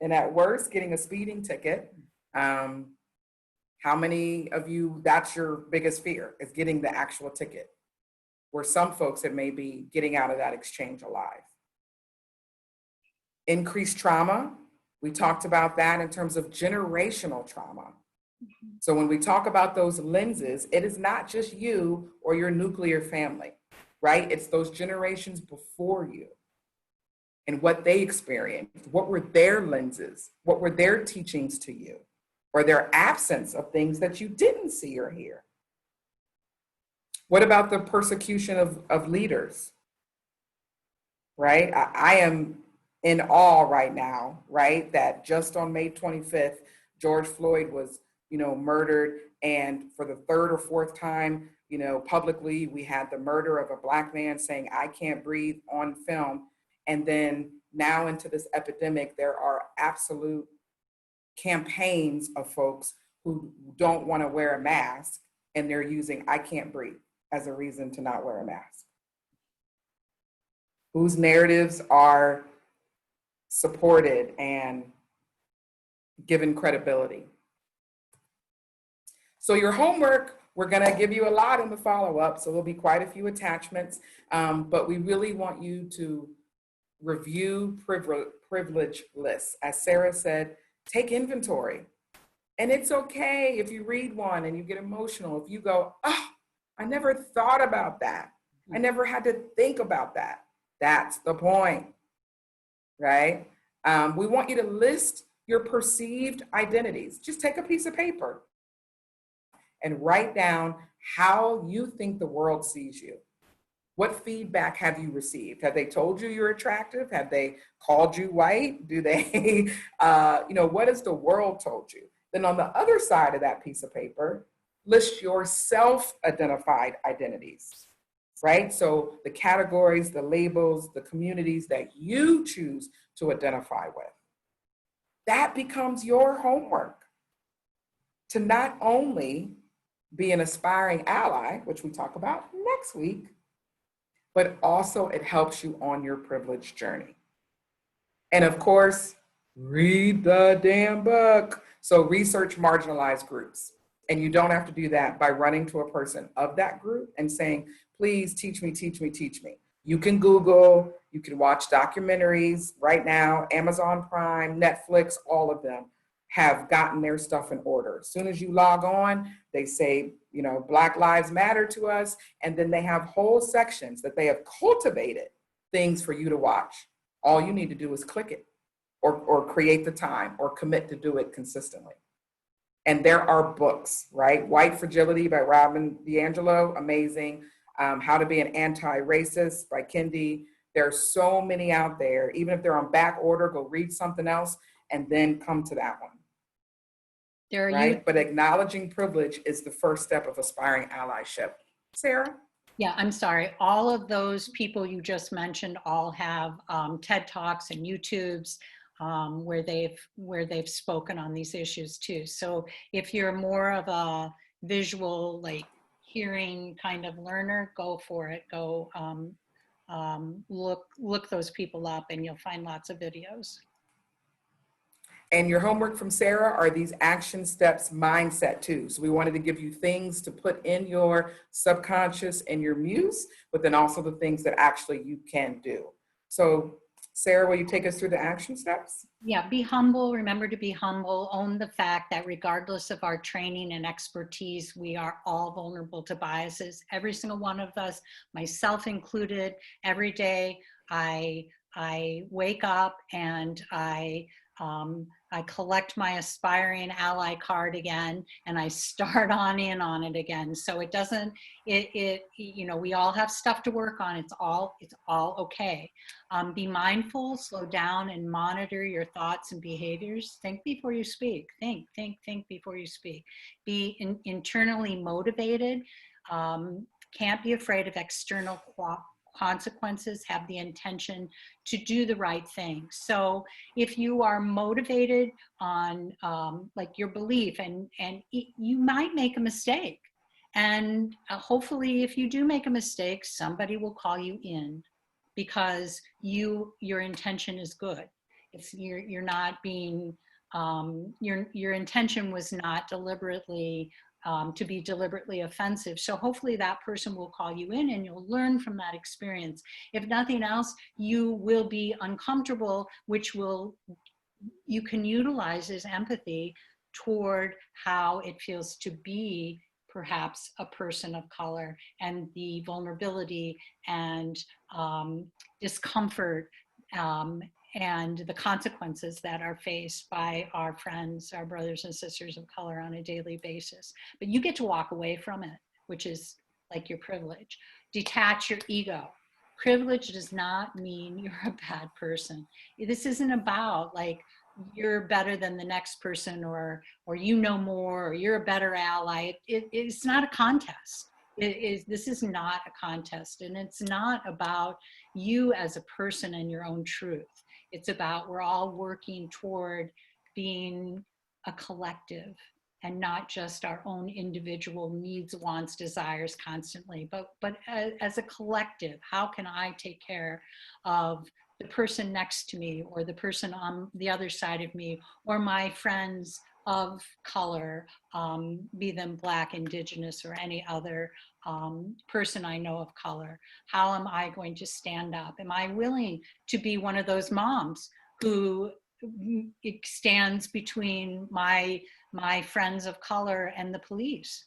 and at worst, getting a speeding ticket. How many of you, that's your biggest fear, is getting the actual ticket? Where some folks, it may be getting out of that exchange alive. Increased trauma, we talked about that in terms of generational trauma. So when we talk about those lenses, it is not just you or your nuclear family, right? It's those generations before you and what they experienced. What were their lenses? What were their teachings to you? Or their absence of things that you didn't see or hear? What about the persecution of leaders, right? I am in awe right now, right? That just on May 25th, George Floyd was, you know, murdered. And for the third or fourth time, you know, publicly, we had the murder of a Black man saying, "I can't breathe" on film. And then now into this epidemic, there are absolute campaigns of folks who don't want to wear a mask, and they're using "I can't breathe" as a reason to not wear a mask. Whose narratives are supported and given credibility. So your homework We're going to give you a lot in the follow-up, so there'll be quite a few attachments, but we really want you to review privilege lists. As Sara said, take inventory. And it's okay if you read one and you get emotional. If you go, oh, I never thought about that. I never had to think about that. That's the point, right? We want you to list your perceived identities. Just take a piece of paper and write down how you think the world sees you. What feedback have you received? Have they told you you're attractive? Have they called you white? Do they, what has the world told you? Then on the other side of that piece of paper, list your self-identified identities, right? So the categories, the labels, the communities that you choose to identify with. That becomes your homework to not only be an aspiring ally, which we talk about next week, but also it helps you on your privilege journey. And of course, read the damn book. So research marginalized groups. And you don't have to do that by running to a person of that group and saying, please teach me, teach me, teach me. You can Google, you can watch documentaries right now, Amazon Prime, Netflix, all of them have gotten their stuff in order. As soon as you log on, they say, Black Lives Matter to us. And then they have whole sections that they have cultivated things for you to watch. All you need to do is click it or create the time or commit to do it consistently. And there are books, right? White Fragility by Robin DiAngelo, amazing. How to Be an Anti-Racist by Kendi. There are so many out there. Even if they're on back order, go read something else and then come to that one. Right? But acknowledging privilege is the first step of aspiring allyship. Sara?
Yeah, I'm sorry. All of those people you just mentioned all have TED Talks and YouTubes where they've spoken on these issues too. So if you're more of a visual, like hearing kind of learner, go for it. Go look those people up, and you'll find lots of videos.
And your homework from Sara are these action steps mindset too. So we wanted to give you things to put in your subconscious and your muse, but then also the things that actually you can do. So Sara, will you take us through the action steps?
Yeah, be humble. Remember to be humble. Own the fact that regardless of our training and expertise, we are all vulnerable to biases. Every single one of us, myself included, every day I wake up and I collect my aspiring ally card again, and I start on in on it again. So it doesn't, we all have stuff to work on. It's all okay. Be mindful, slow down, and monitor your thoughts and behaviors. Think before you speak. Think before you speak. Be internally motivated. Can't be afraid of external consequences. Have the intention to do the right thing. So if you are motivated on like your belief, and you might make a mistake, and hopefully if you do make a mistake, somebody will call you in because your intention is good. It's you're not being your intention was not deliberately to be deliberately offensive. So hopefully that person will call you in and you'll learn from that experience. If nothing else, you will be uncomfortable, which you can utilize as empathy toward how it feels to be perhaps a person of color, and the vulnerability and discomfort and the consequences that are faced by our friends, our brothers and sisters of color on a daily basis. But you get to walk away from it, which is like your privilege. Detach your ego. Privilege does not mean you're a bad person. This isn't about like you're better than the next person, or you know more, or you're a better ally. It's not a contest. This is not a contest, and it's not about you as a person and your own truth. It's about we're all working toward being a collective and not just our own individual needs, wants, desires constantly, but as a collective. How can I take care of the person next to me, or the person on the other side of me, or my friends of color, be them Black, Indigenous, or any other person I know of color? How am I going to stand up? Am I willing to be one of those moms who stands between my friends of color and the police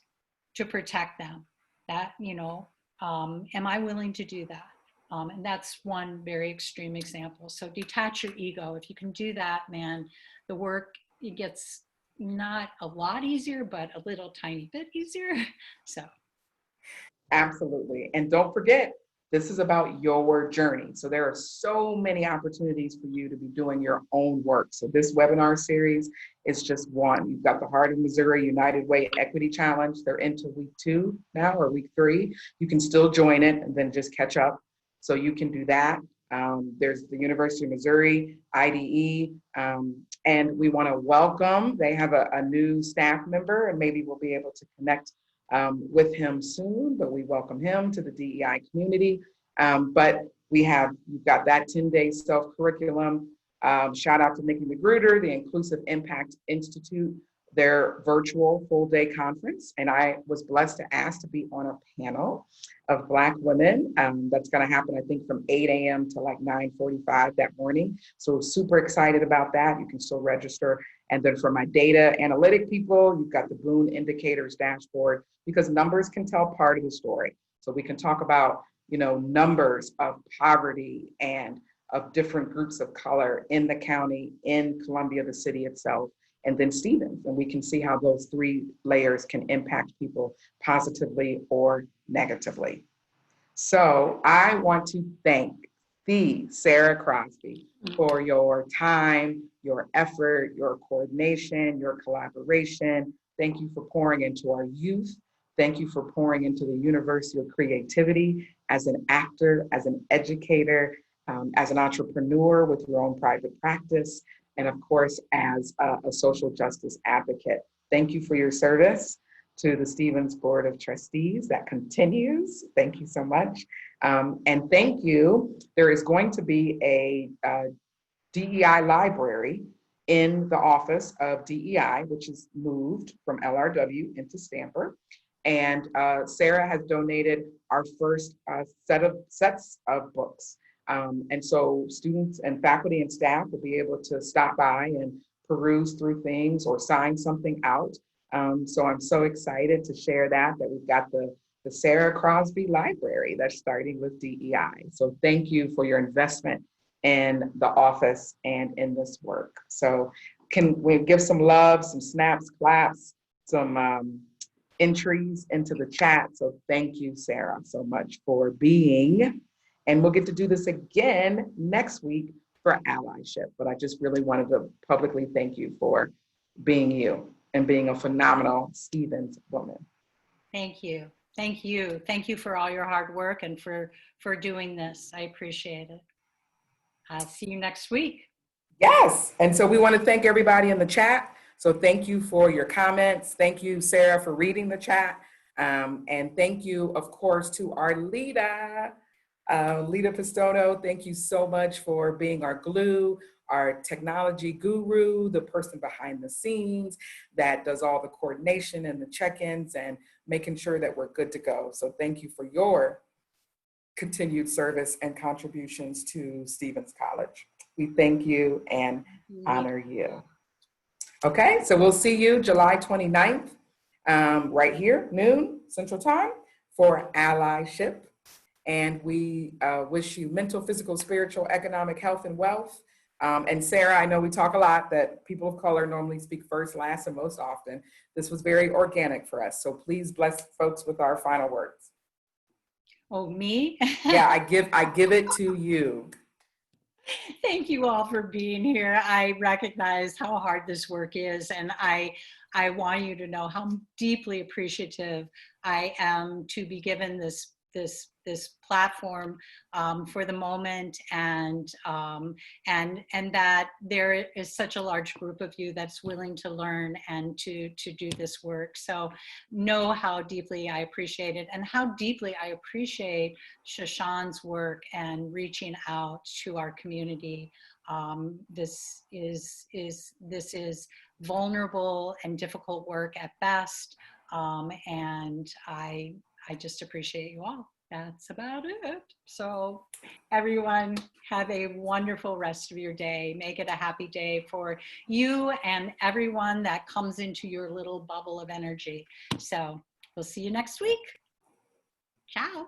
to protect them? That, am I willing to do that? And that's one very extreme example. So detach your ego. If you can do that, man, the work, it gets not a lot easier, but a little tiny bit easier. So
Absolutely. And don't forget, this is about your journey. So there are so many opportunities for you to be doing your own work. So this webinar series is just one. You've got the Heart of Missouri United Way Equity Challenge. They're into week 2 now, or week 3. You can still join it and then just catch up. So you can do that. There's the University of Missouri, IDE, and we want to welcome, they have a new staff member, and maybe we'll be able to connect with him soon, but we welcome him to the DEI community. But you've got that 10-day self-curriculum. Shout out to Nikki Magruder, the Inclusive Impact Institute, their virtual full-day conference. And I was blessed to ask to be on a panel of Black women. That's going to happen, I think, from 8 a.m. to like 9:45 that morning. So super excited about that. You can still register. And then for my data analytic people, you've got the Boone Indicators dashboard, because numbers can tell part of the story. So we can talk about, numbers of poverty and of different groups of color in the county, in Columbia, the city itself, and then Stevens. And we can see how those 3 layers can impact people positively or negatively. So I want to thank the Sara Crosby for your time, your effort, your coordination, your collaboration. Thank you for pouring into our youth. Thank you for pouring into the University of Creativity as an actor, as an educator, as an entrepreneur with your own private practice, and of course, as a social justice advocate. Thank you for your service to the Stevens Board of Trustees. That continues. Thank you so much. And thank you. There is going to be a DEI library in the Office of DEI, which is moved from LRW into Stamper. And Sara has donated our first sets of books. And so students and faculty and staff will be able to stop by and peruse through things or sign something out. So I'm so excited to share that we've got the Sara Crosby Library that's starting with DEI. So thank you for your investment in the office and in this work. So can we give some love, some snaps, claps, some entries into the chat. So thank you, Sara, so much for being. And we'll get to do this again next week for allyship. But I just really wanted to publicly thank you for being you and being a phenomenal Stevens woman.
thank you. Thank you. Thank you for all your hard work and for doing this. I appreciate it. I'll see you next week.
Yes. And so we want to thank everybody in the chat. So thank you for your comments. Thank you, Sara, for reading the chat. And thank you, of course, to our Lita Pistono. Thank you so much for being our glue, our technology guru, the person behind the scenes that does all the coordination and the check-ins and making sure that we're good to go. So thank you for your continued service and contributions to Stevens College. We thank you and honor you. Okay, so we'll see you July 29th, right here, noon Central Time, for allyship. And we wish you mental, physical, spiritual, economic health and wealth. And Sara, I know we talk a lot that people of color normally speak first, last, and most often. This was very organic for us. So please bless folks with our final words.
Oh, me?
Yeah, I give it to you.
Thank you all for being here. I recognize how hard this work is, and I want you to know how deeply appreciative I am to be given this this platform for the moment, and that there is such a large group of you that's willing to learn and to do this work. So know how deeply I appreciate it, and how deeply I appreciate Shaashawn's work and reaching out to our community. This is vulnerable and difficult work at best, and I just appreciate you all. That's about it. So everyone, have a wonderful rest of your day. Make it a happy day for you and everyone that comes into your little bubble of energy. So we'll see you next week. Ciao.